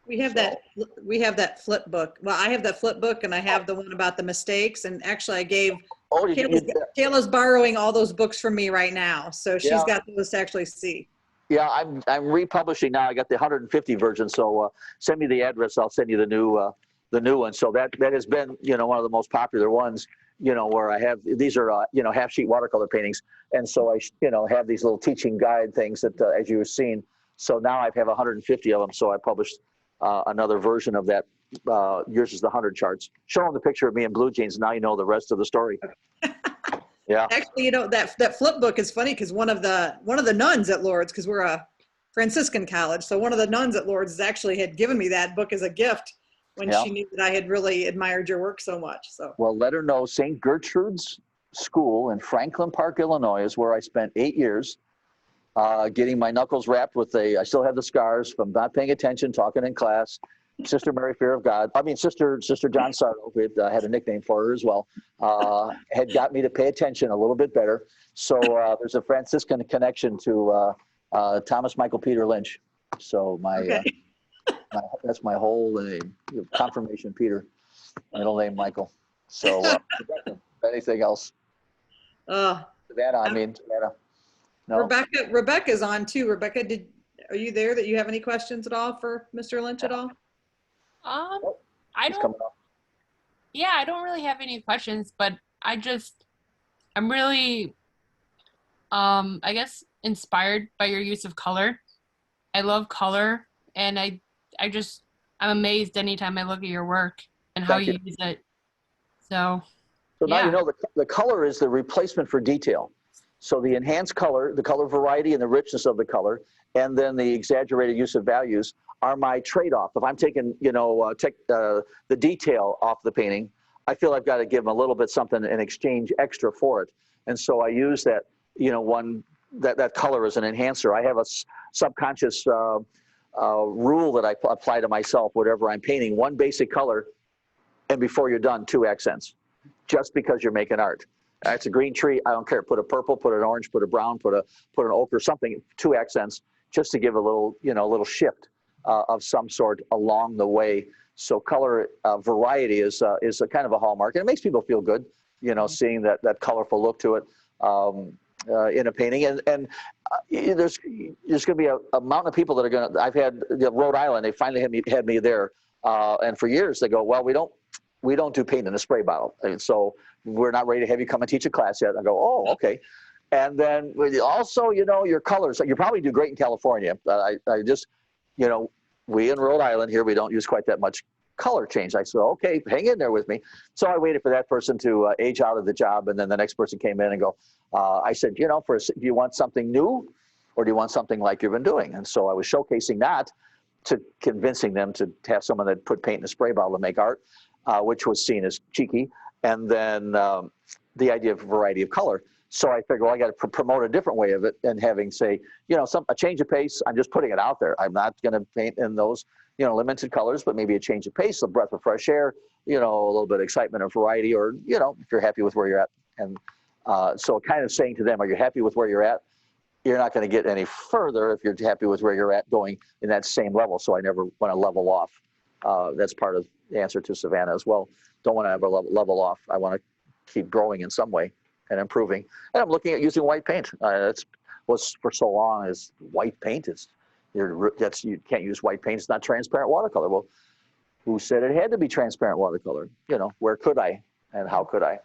We have that flip book. Well, I have that flip book, and I have the one about the mistakes. And actually, I gave Kayla's borrowing all those books from me right now, so she's got those to actually see. Yeah, I'm republishing now. I got the 150 version, so send me the address. I'll send you the new one. So that has been, you know, one of the most popular ones. where I have, these are, half sheet watercolor paintings. And so I, have these little teaching guide things that, as you have seen. So now I have 150 of them. So I published another version of that. Yours is the 100 charts. Show them the picture of me in blue jeans. Now you know the rest of the story. Yeah. Actually, that flip book is funny because one of the nuns at Lourdes, because we're a Franciscan college, so one of the nuns at Lourdes actually had given me that book as a gift when she knew that I had really admired your work so much. So well, let her know St. Gertrude's School in Franklin Park, Illinois, is where I spent 8 years getting my knuckles wrapped with I still have the scars from not paying attention, talking in class. Sister Mary Fear of God, Sister John Sardo, we had a nickname for her as well, had got me to pay attention a little bit better. So there's a Franciscan connection to Thomas Michael Peter Lynch. So that's my whole name, confirmation Peter, middle name Michael. So anything else? Savannah, Savannah. No. Rebecca's on too. Rebecca, are you there? That you have any questions at all for Mr. Lynch at all? I don't. Yeah, I don't really have any questions, but I'm really, I guess, inspired by your use of color. I love color, and I'm amazed anytime I look at your work and how you use it. So now you know the color is the replacement for detail. So the enhanced color, the color variety and the richness of the color, and then the exaggerated use of values are my trade-off. If I'm taking, the detail off the painting, I feel I've got to give them a little bit something in exchange extra for it. And so I use that, that color as an enhancer. I have a subconscious rule that I apply to myself, whatever I'm painting, one basic color, and before you're done, 2 accents, just because you're making art. It's a green tree, I don't care. Put a purple, put an orange, put a brown, put an ochre, something, 2 accents, just to give a little, little shift of some sort along the way. So color variety is a kind of a hallmark, and it makes people feel good, seeing that colorful look to it in a painting. And there's going to be a mountain of people that are going to. I've had Rhode Island. They finally had me there, and for years they go, well, we don't do paint in a spray bottle, and so we're not ready to have you come and teach a class yet. I go, oh, okay. And then also, your colors. You probably do great in California. I just, we in Rhode Island here, we don't use quite that much color change. I said, okay, hang in there with me. So I waited for that person to age out of the job, and then the next person came in and go. I said, do you want something new, or do you want something like you've been doing? And so I was showcasing that to convincing them to have someone that put paint in a spray bottle to make art, which was seen as cheeky. And then the idea of variety of color. So I figured, well, I got to promote a different way of it, and having say, a change of pace. I'm just putting it out there. I'm not going to paint in those, limited colors, but maybe a change of pace, a breath of fresh air, a little bit of excitement or variety, or, if you're happy with where you're at. And so kind of saying to them, are you happy with where you're at? You're not going to get any further if you're happy with where you're at going in that same level. So I never want to level off. That's part of the answer to Savannah as well. Don't want to ever level off. I want to keep growing in some way and improving. And I'm looking at using white paint. That's was for so long is white paint. You can't use white paint. It's not transparent watercolor. Well, who said it had to be transparent watercolor? Where could I and how could I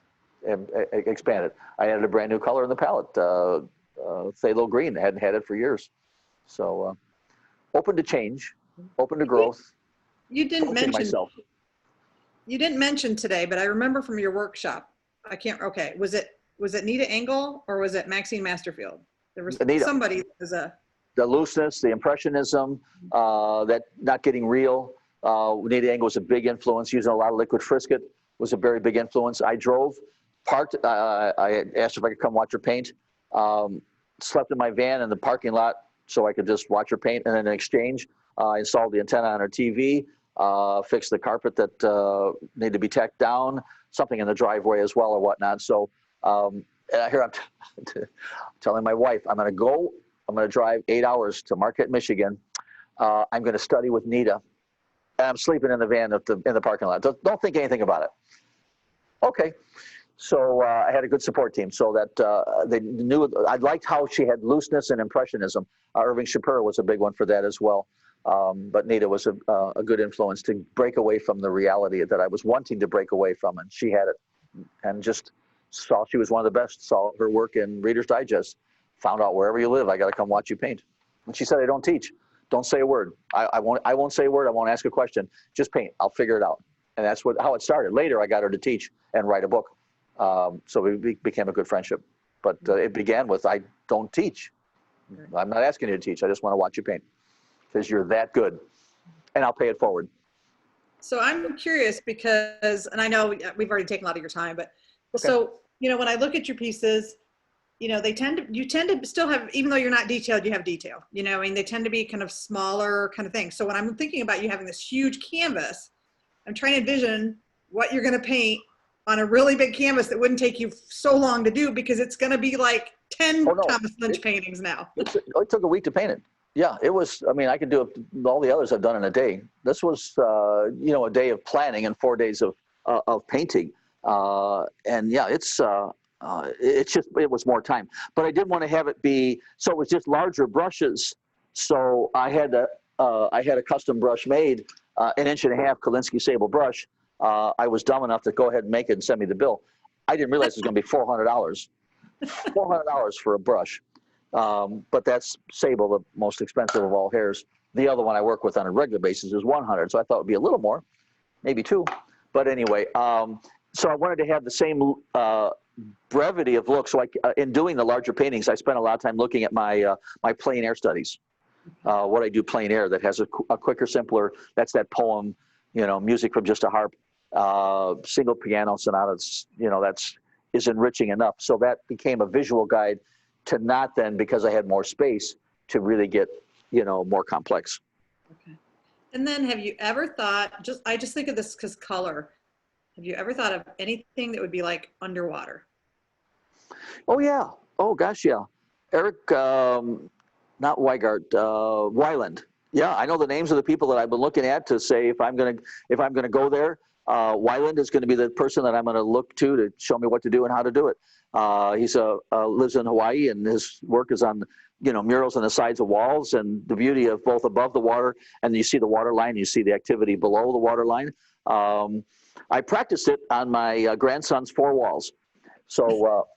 expand it? I added a brand new color in the palette, phthalo green. I hadn't had it for years. So open to change, open to growth. You didn't mention today, but I remember from your workshop. Okay, was it Nita Engel or was it Maxine Masterfield? There was Anita. Somebody that was the looseness, the impressionism, that not getting real. Nita Engel was a big influence. Using a lot of liquid frisket was a very big influence. I parked. I asked if I could come watch her paint. Slept in my van in the parking lot so I could just watch her paint. And then in exchange, I installed the antenna on her TV. Fixed the carpet that needed to be tacked down, something in the driveway as well or whatnot. So here I'm telling my wife, I'm going to drive 8 hours to Marquette, Michigan. I'm going to study with Nita. And I'm sleeping in the van in the parking lot. Don't think anything about it. Okay. So I had a good support team so that they knew. I liked how she had looseness and impressionism. Irving Shapiro was a big one for that as well. But Nita was a good influence to break away from the reality that I was wanting to break away from, and she had it and just saw she was one of the best, saw her work in Reader's Digest, found out wherever you live, I got to come watch you paint. And she said, I don't teach. Don't say a word. I won't say a word. I won't ask a question. Just paint. I'll figure it out. And that's how it started. Later, I got her to teach and write a book. So we became a good friendship. But it began with, I don't teach. I'm not asking you to teach. I just want to watch you paint because you're that good. And I'll pay it forward. So I'm curious because, and I know we've already taken a lot of your time, but Okay. so, you know, when I look at your pieces, you know, you tend to still have, even though you're not detailed, you have detail, you know, I mean, they tend to be kind of smaller kind of things. So when I'm thinking about you having this huge canvas, I'm trying to envision what you're going to paint on a really big canvas that wouldn't take you so long to do, because it's going to be like 10 Thomas Lynch paintings now. It took a week to paint it. Yeah, it was, I mean, I could do all the others I've done in a day. This was, you know, a day of planning and 4 days of painting. And yeah, it was more time. But I didn't want to have it be, so it was just larger brushes. So I had a custom brush made, 1.5 inch Kolinsky sable brush. I was dumb enough to go ahead and make it and send me the bill. I didn't realize it was going to be $400. $400 for a brush. But that's sable, the most expensive of all hairs. The other one I work with on a regular basis is $100. So I thought it would be a little more, maybe $2. But anyway, so I wanted to have the same brevity of look. So in doing the larger paintings, I spent a lot of time looking at my my plein air studies. What I do plein air that has a quicker, simpler. That's that poem, you know, music from just a harp, single piano sonatas. You know, is enriching enough. So that became a visual guide to not then, because I had more space, to really get, you know, more complex. Okay. And then have you ever thought, I just think of this because color, have you ever thought of anything that would be like underwater? Oh yeah. Oh gosh, yeah. Eric, not Weigart, Weiland. Yeah, I know the names of the people that I've been looking at to say if I'm gonna go there. Weiland is going to be the person that I'm going to look to show me what to do and how to do it. He's lives in Hawaii, and his work is on, you know, murals on the sides of walls, and the beauty of both above the water, and you see the water line, you see the activity below the water line. I practiced it on my grandson's 4 walls. So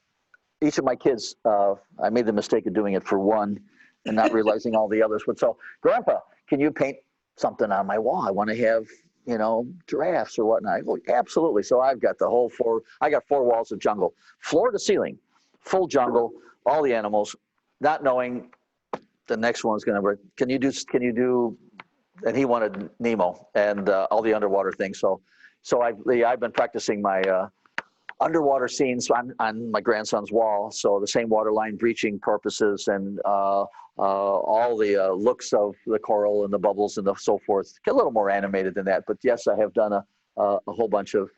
each of my kids, I made the mistake of doing it for one and not realizing all the others. But so, Grandpa, can you paint something on my wall? I want to have, you know, giraffes or whatnot. I go, absolutely. So I've got the whole 4 walls of jungle, floor to ceiling, full jungle, all the animals, not knowing the next one's going to, can you do, and he wanted Nemo and all the underwater things. So I've been practicing my underwater scenes on my grandson's wall. So the same water line, breaching purposes, and all the looks of the coral and the bubbles and so forth. Get a little more animated than that, but yes, I have done a whole bunch of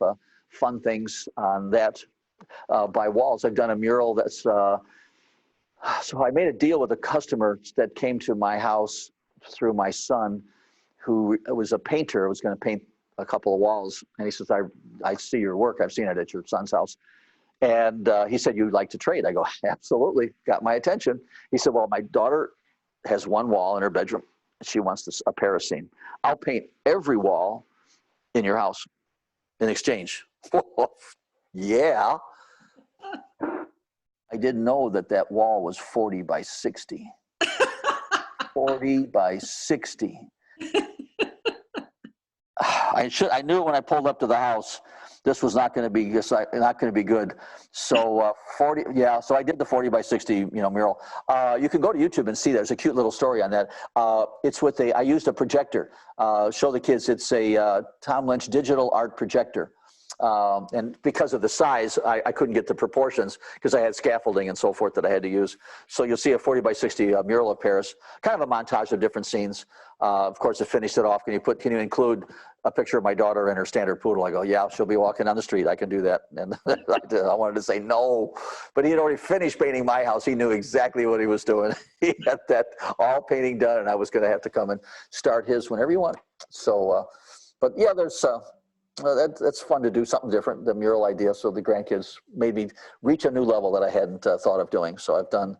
fun things on that by walls. I've done a mural that's, so I made a deal with a customer that came to my house through my son, who was a painter, was going to paint a couple of walls. And he says, I see your work. I've seen it at your son's house. And he said, you'd like to trade? I go, absolutely. Got my attention. He said, well, my daughter has 1 wall in her bedroom. She wants a Paris scene. I'll paint every wall in your house in exchange. Yeah. I didn't know that wall was 40 by 60. 40 by 60. I knew when I pulled up to the house, this was not going to be good. So 40, yeah. So I did the 40 by 60, mural. You can go to YouTube and see. There's a cute little story on that. It's with I used a projector. Show the kids. It's a Tom Lynch digital art projector. And because of the size, I couldn't get the proportions because I had scaffolding and so forth that I had to use. So you'll see a 40 by 60 mural of Paris, kind of a montage of different scenes. Of course, to finish it off, can you include a picture of my daughter and her standard poodle? I go, yeah, she'll be walking down the street. I can do that. And I wanted to say no, but he had already finished painting my house. He knew exactly what he was doing. He had that all painting done, and I was going to have to come and start his whenever you want. So, but yeah, there's that's fun to do something different, the mural idea. So the grandkids made me reach a new level that I hadn't thought of doing. So I've done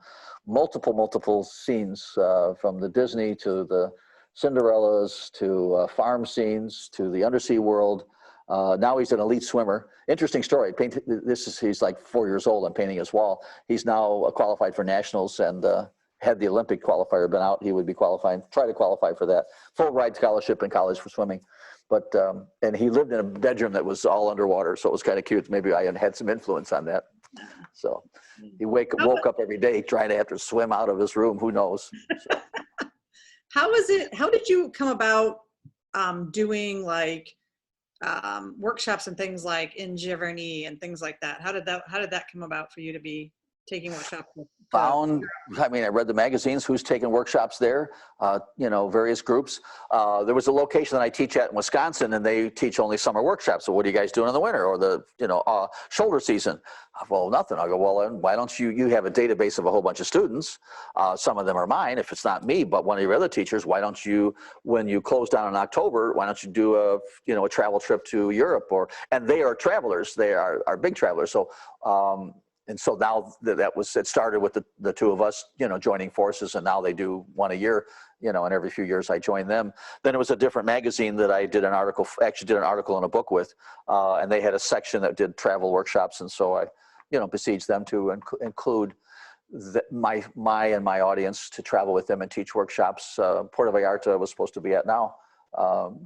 multiple scenes from the Disney to the Cinderellas to farm scenes to the undersea world. Now he's an elite swimmer. Interesting story. He's like 4 years old. I'm painting his wall. He's now qualified for nationals and had the Olympic qualifier been out, he would be qualifying, try to qualify for that. Full ride scholarship in college for swimming. But, and he lived in a bedroom that was all underwater. So it was kind of cute. Maybe I had some influence on that. So he woke up every day trying to have to swim out of his room. Who knows? So. How did you come about doing like workshops and things like in Giverny and things like that? How did that come about for you to be taking workshops? I read the magazines, who's taking workshops there, various groups. There was a location that I teach at in Wisconsin, and they teach only summer workshops. So what are you guys doing in the winter or the, shoulder season? Well, nothing. I go, well, then why don't you have a database of a whole bunch of students? Some of them are mine, if it's not me, but one of your other teachers, why don't you, when you close down in October, why don't you do a travel trip to Europe? And they are travelers. They are big travelers. So, and so now it started with the two of us, joining forces, and now they do one a year, and every few years I join them. Then it was a different magazine that I did an article in a book with, and they had a section that did travel workshops. And so I, besieged them to include my audience to travel with them and teach workshops. Puerto Vallarta was supposed to be at now.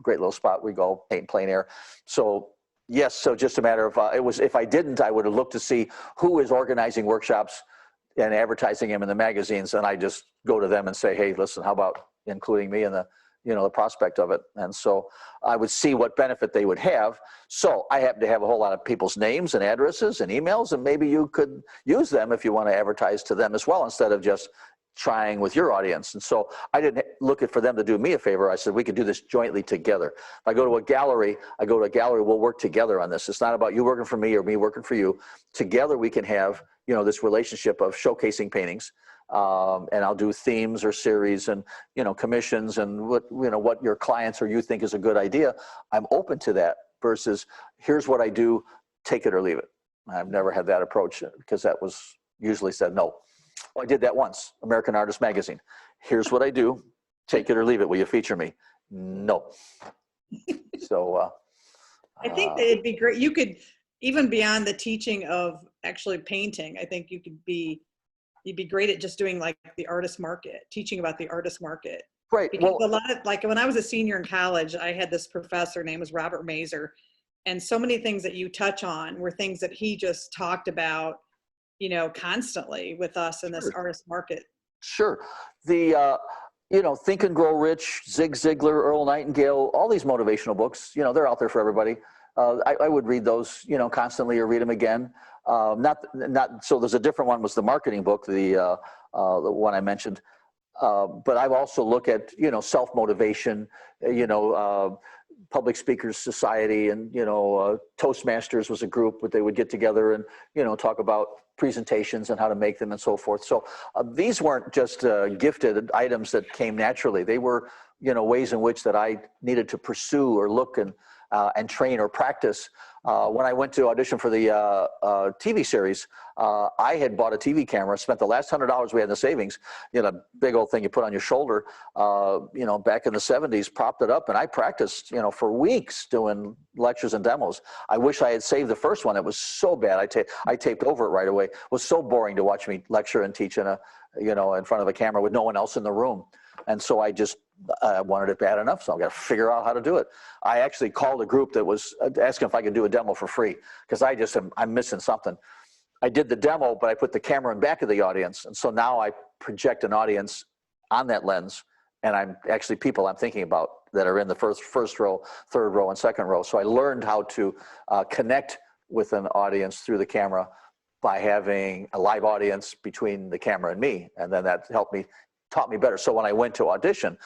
Great little spot. We go paint plein air. So yes, so just a matter of, if I didn't, I would have looked to see who is organizing workshops and advertising them in the magazines, and I just go to them and say, hey, listen, how about including me in the prospect of it? And so I would see what benefit they would have. So I happen to have a whole lot of people's names and addresses and emails, and maybe you could use them if you want to advertise to them as well, instead of just trying with your audience. And so I didn't look for them to do me a favor. I said, we could do this jointly together. If I go to a gallery, we'll work together on this. It's not about you working for me or me working for you. Together we can have, this relationship of showcasing paintings. And I'll do themes or series and, commissions and what your clients or you think is a good idea. I'm open to that versus here's what I do, take it or leave it. I've never had that approach because that was usually said no. Well, I did that once, American Artist Magazine. Here's what I do, take it or leave it. Will you feature me? No. So I think that it'd be great. You could, even beyond the teaching of actually painting, I think you'd be great at just doing like the artist market, teaching about the artist market. Right. Because a lot of, like when I was a senior in college, I had this professor, name was Robert Mazer. And so many things that you touch on were things that he just talked about, constantly with us in this artist market. Sure. The, Think and Grow Rich, Zig Ziglar, Earl Nightingale, all these motivational books, they're out there for everybody. I would read those, constantly or read them again. So there's a different one was the marketing book, the one I mentioned. But I've also looked at, self-motivation, Public Speakers Society and, Toastmasters was a group, but they would get together and, talk about presentations and how to make them and so forth. So these weren't just gifted items that came naturally. They were, ways in which that I needed to pursue or look and train or practice. When I went to audition for the TV series, I had bought a TV camera, spent the last $100 we had in the savings, big old thing you put on your shoulder, back in the 70s, propped it up, and I practiced, for weeks doing lectures and demos. I wish I had saved the first one. It was so bad. I taped over it right away. It was so boring to watch me lecture and teach in in front of a camera with no one else in the room. And so I wanted it bad enough, so I've got to figure out how to do it. I actually called a group that was asking if I could do a demo for free because I'm missing something. I did the demo, but I put the camera in back of the audience. And so now I project an audience on that lens, and I'm actually people I'm thinking about that are in the first row, third row, and second row. So I learned how to connect with an audience through the camera by having a live audience between the camera and me. And then that taught me better. So when I went to audition,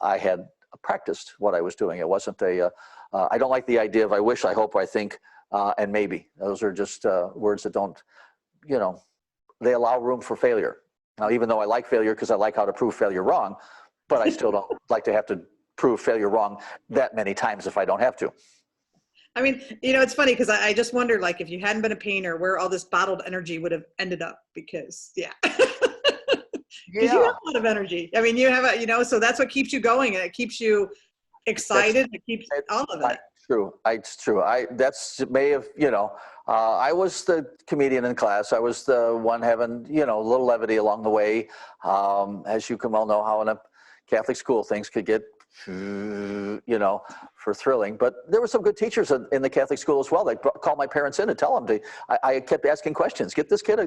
I had practiced what I was doing. It wasn't I don't like the idea of I wish, I hope, I think, and maybe. Those are just words that don't, they allow room for failure. Now, even though I like failure because I like how to prove failure wrong, but I still don't like to have to prove failure wrong that many times if I don't have to. I mean, it's funny because I just wondered, like, if you hadn't been a painter, where all this bottled energy would have ended up because, yeah. Because you have a lot of energy. I mean, you have so that's what keeps you going, and it keeps you excited. It keeps all of it. true. It's true. That's may have, I was the comedian in class. I was the one having, a little levity along the way. As you can well know, how in a Catholic school things could get, for thrilling. But there were some good teachers in the Catholic school as well. They called my parents in to tell them I kept asking questions. Get this kid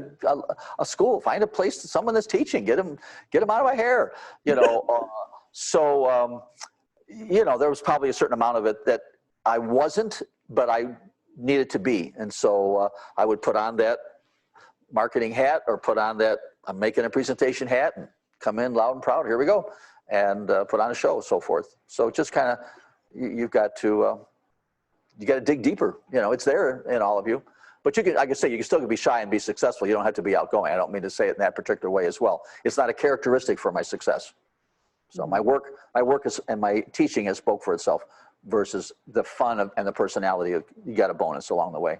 a school. Find a place, someone that's teaching. Get him out of my hair. So there was probably a certain amount of it that I wasn't, but I needed to be. And so I would put on that marketing hat or put on that I'm making a presentation hat and come in loud and proud. Here we go. And put on a show, so forth. So just kind of, you've got to dig deeper. It's there in all of you. But you can, like I say, you can still be shy and be successful. You don't have to be outgoing. I don't mean to say it in that particular way as well. It's not a characteristic for my success. So my work and my teaching has spoke for itself versus the fun and the personality. You got a bonus along the way.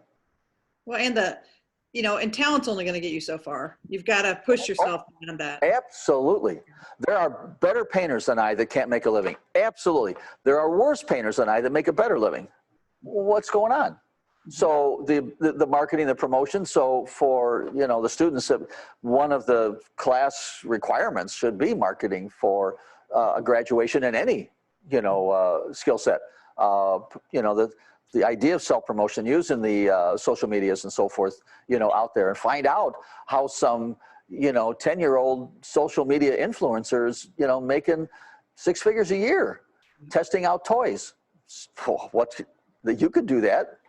Well, and and talent's only going to get you so far. You've got to push yourself beyond that. Absolutely. There are better painters than I that can't make a living. Absolutely. There are worse painters than I that make a better living. What's going on? So the marketing, the promotion. So for, the students, one of the class requirements should be marketing for a graduation in any, skill set. The idea of self-promotion, using the social medias and so forth, out there, and find out how some, 10-year-old social media influencers, making 6 figures a year, testing out toys. You could do that,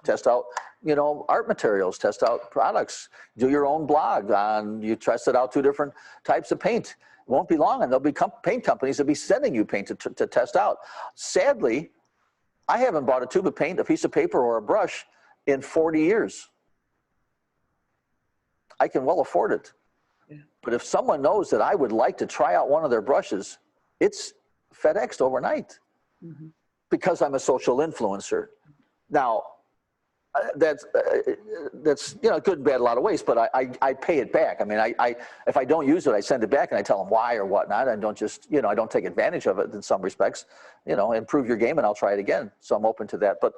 test out, art materials, test out products, do your own blog you test it out 2 different types of paint. It won't be long and there'll be paint companies that'll be sending you paint to test out. Sadly, I haven't bought a tube of paint, a piece of paper, or a brush in 40 years. I can well afford it. Yeah. But if someone knows that I would like to try out one of their brushes, it's FedExed overnight because I'm a social influencer. Now, that's good and bad a lot of ways, but I pay it back. I mean, if I don't use it, I send it back and I tell them why or whatnot. I don't just, I don't take advantage of it in some respects, improve your game and I'll try it again. So I'm open to that. But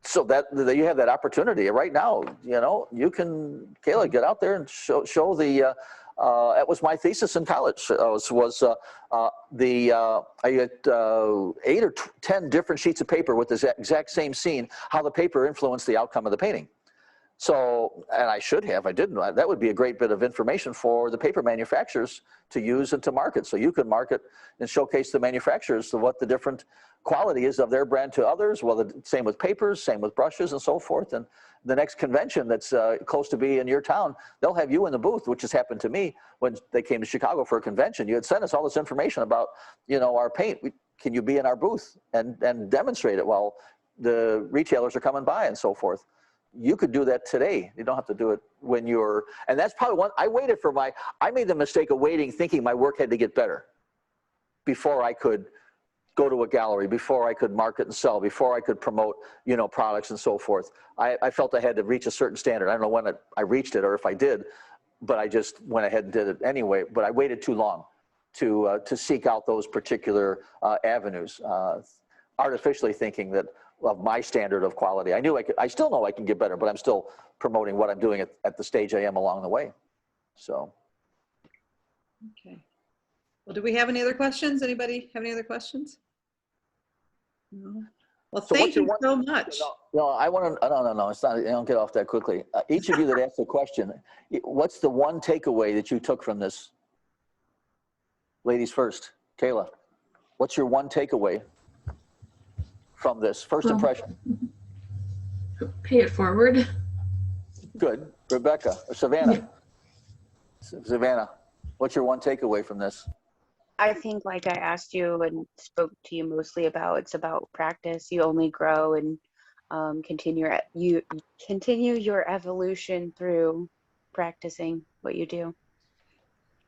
so that you have that opportunity right now, you can, Kayla, get out there and show the, that was my thesis in college. I had 8 or 10 different sheets of paper with the exact same scene, how the paper influenced the outcome of the painting. So, and I didn't. That would be a great bit of information for the paper manufacturers to use and to market. So you could market and showcase the manufacturers to what the different quality is of their brand to others. Well, same with papers, same with brushes and so forth. And the next convention that's close to be in your town, they'll have you in the booth, which has happened to me when they came to Chicago for a convention. You had sent us all this information about, our paint. Can you be in our booth and demonstrate it while the retailers are coming by and so forth? You could do that today. You don't have to do it when and that's probably I made the mistake of waiting, thinking my work had to get better before I could go to a gallery, before I could market and sell, before I could promote, products and so forth. I felt I had to reach a certain standard. I don't know when I reached it or if I did, but I just went ahead and did it anyway. But I waited too long to seek out those particular avenues, artificially thinking that of my standard of quality. I still know I can get better, but I'm still promoting what I'm doing at the stage I am along the way. So. Okay. Well, do we have any other questions? Anybody have any other questions? No. Well, thank you so much. No, I want to, no, it's not, I don't get off that quickly. Each of you that asked the question, what's the one takeaway that you took from this? Ladies first, Kayla, what's your one takeaway from this first impression? Pay it forward. Good. Rebecca, or Savannah. Yeah. Savannah, what's your one takeaway from this? I think, like I asked you and spoke to you mostly about, it's about practice. You only grow and continue your evolution through practicing what you do.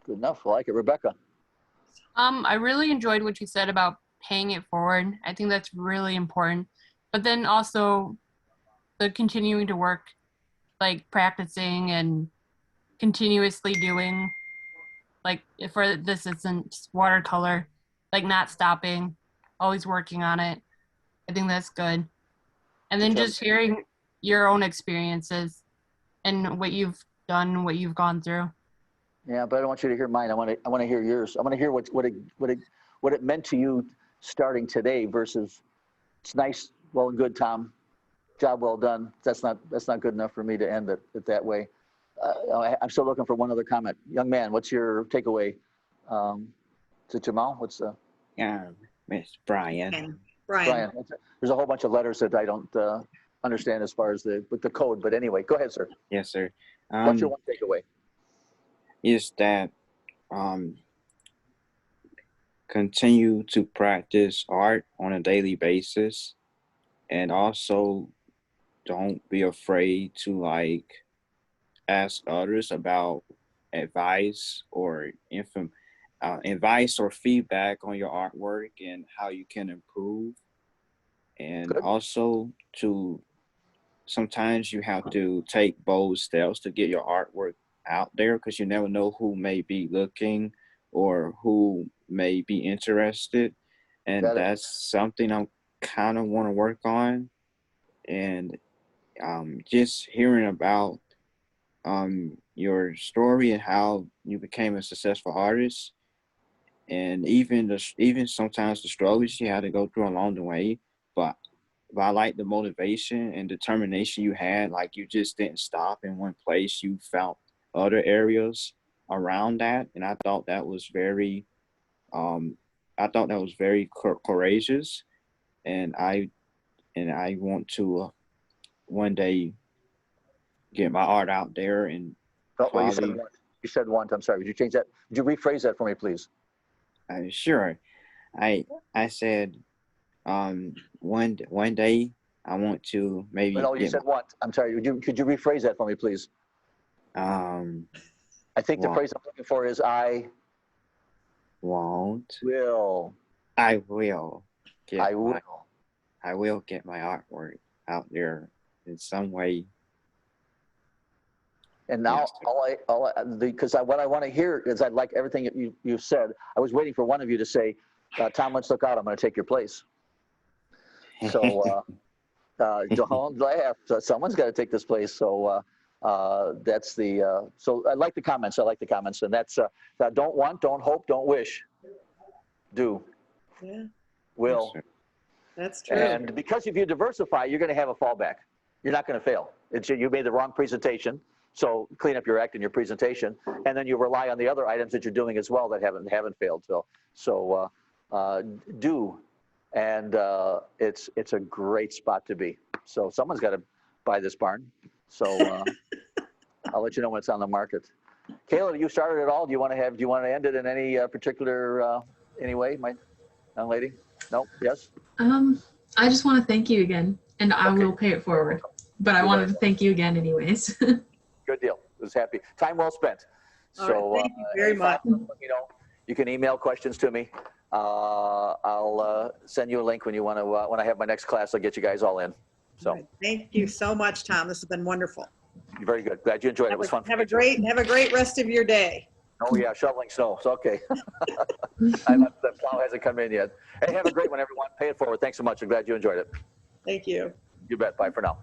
Good enough. I like it. Rebecca. I really enjoyed what you said about paying it forward. I think that's really important. But then also the continuing to work, like practicing and continuously doing, like for this instance, watercolor, like not stopping, always working on it. I think that's good. And then just hearing your own experiences and what you've done, what you've gone through. Yeah, but I don't want you to hear mine. I want to hear yours. I want to hear what it meant to you starting today versus it's nice, well and good, Tom. Job well done. That's not good enough for me to end it that way. I'm still looking for one other comment. Young man, what's your takeaway? Is it Jamal? What's the? Yeah, Miss Brian. Brian. There's a whole bunch of letters that I don't understand as far as the code. But anyway, go ahead, sir. Yes, sir. What's your one takeaway? Is that continue to practice art on a daily basis, and also don't be afraid to like ask others about advice or advice or feedback on your artwork and how you can improve. And Good. also to sometimes you have to take bold steps to get your artwork out there, because you never know who may be looking or who may be interested. And that's something I kind of want to work on. And just hearing about your story and how you became a successful artist, and even sometimes the struggles you had to go through along the way, but I like the motivation and determination you had. Like, you just didn't stop in one place. You found other areas around that, and I thought that was very courageous. And I want to one day get my art out there. And Well, you said want. I'm sorry. Would you change that? Would you rephrase that for me, please? Sure. I said one day I want to maybe. No, you said want. I'm sorry. Could you rephrase that for me, please? I think the phrase I'm looking for is I won't. Will. I will. I will. I will get my artwork out there in some way. And now, because what I want to hear is I like everything that you've said. I was waiting for one of you to say, Tom, let's look out. I'm going to take your place. So don't laugh. Someone's got to take this place. So that's the. So I like the comments. And that's don't want, don't hope, don't wish. Do. Yeah. Will. That's true. And because if you diversify, you're going to have a fallback. You're not going to fail. You made the wrong presentation. So clean up your act and your presentation, and then you rely on the other items that you're doing as well that haven't failed. So do, and it's a great spot to be. So someone's got to buy this barn. So I'll let you know when it's on the market. Kayla, you started it all. Do you want to end it in any particular any way, my young lady? No. Yes. I just want to thank you again, and I will pay it forward. But I wanted to thank you again, anyways. Good deal. Was happy. Time well spent. So thank you very much. You can email questions to me. I'll send you a link when you want to. When I have my next class, I'll get you guys all in. So thank you so much, Tom. This has been wonderful. You're very good. Glad you enjoyed it. It was fun. Have a great rest of your day. Oh yeah, shoveling snow. So okay. The plow hasn't come in yet. Hey, have a great one, everyone. Pay it forward. Thanks so much. I'm glad you enjoyed it. Thank you. You bet. Bye for now.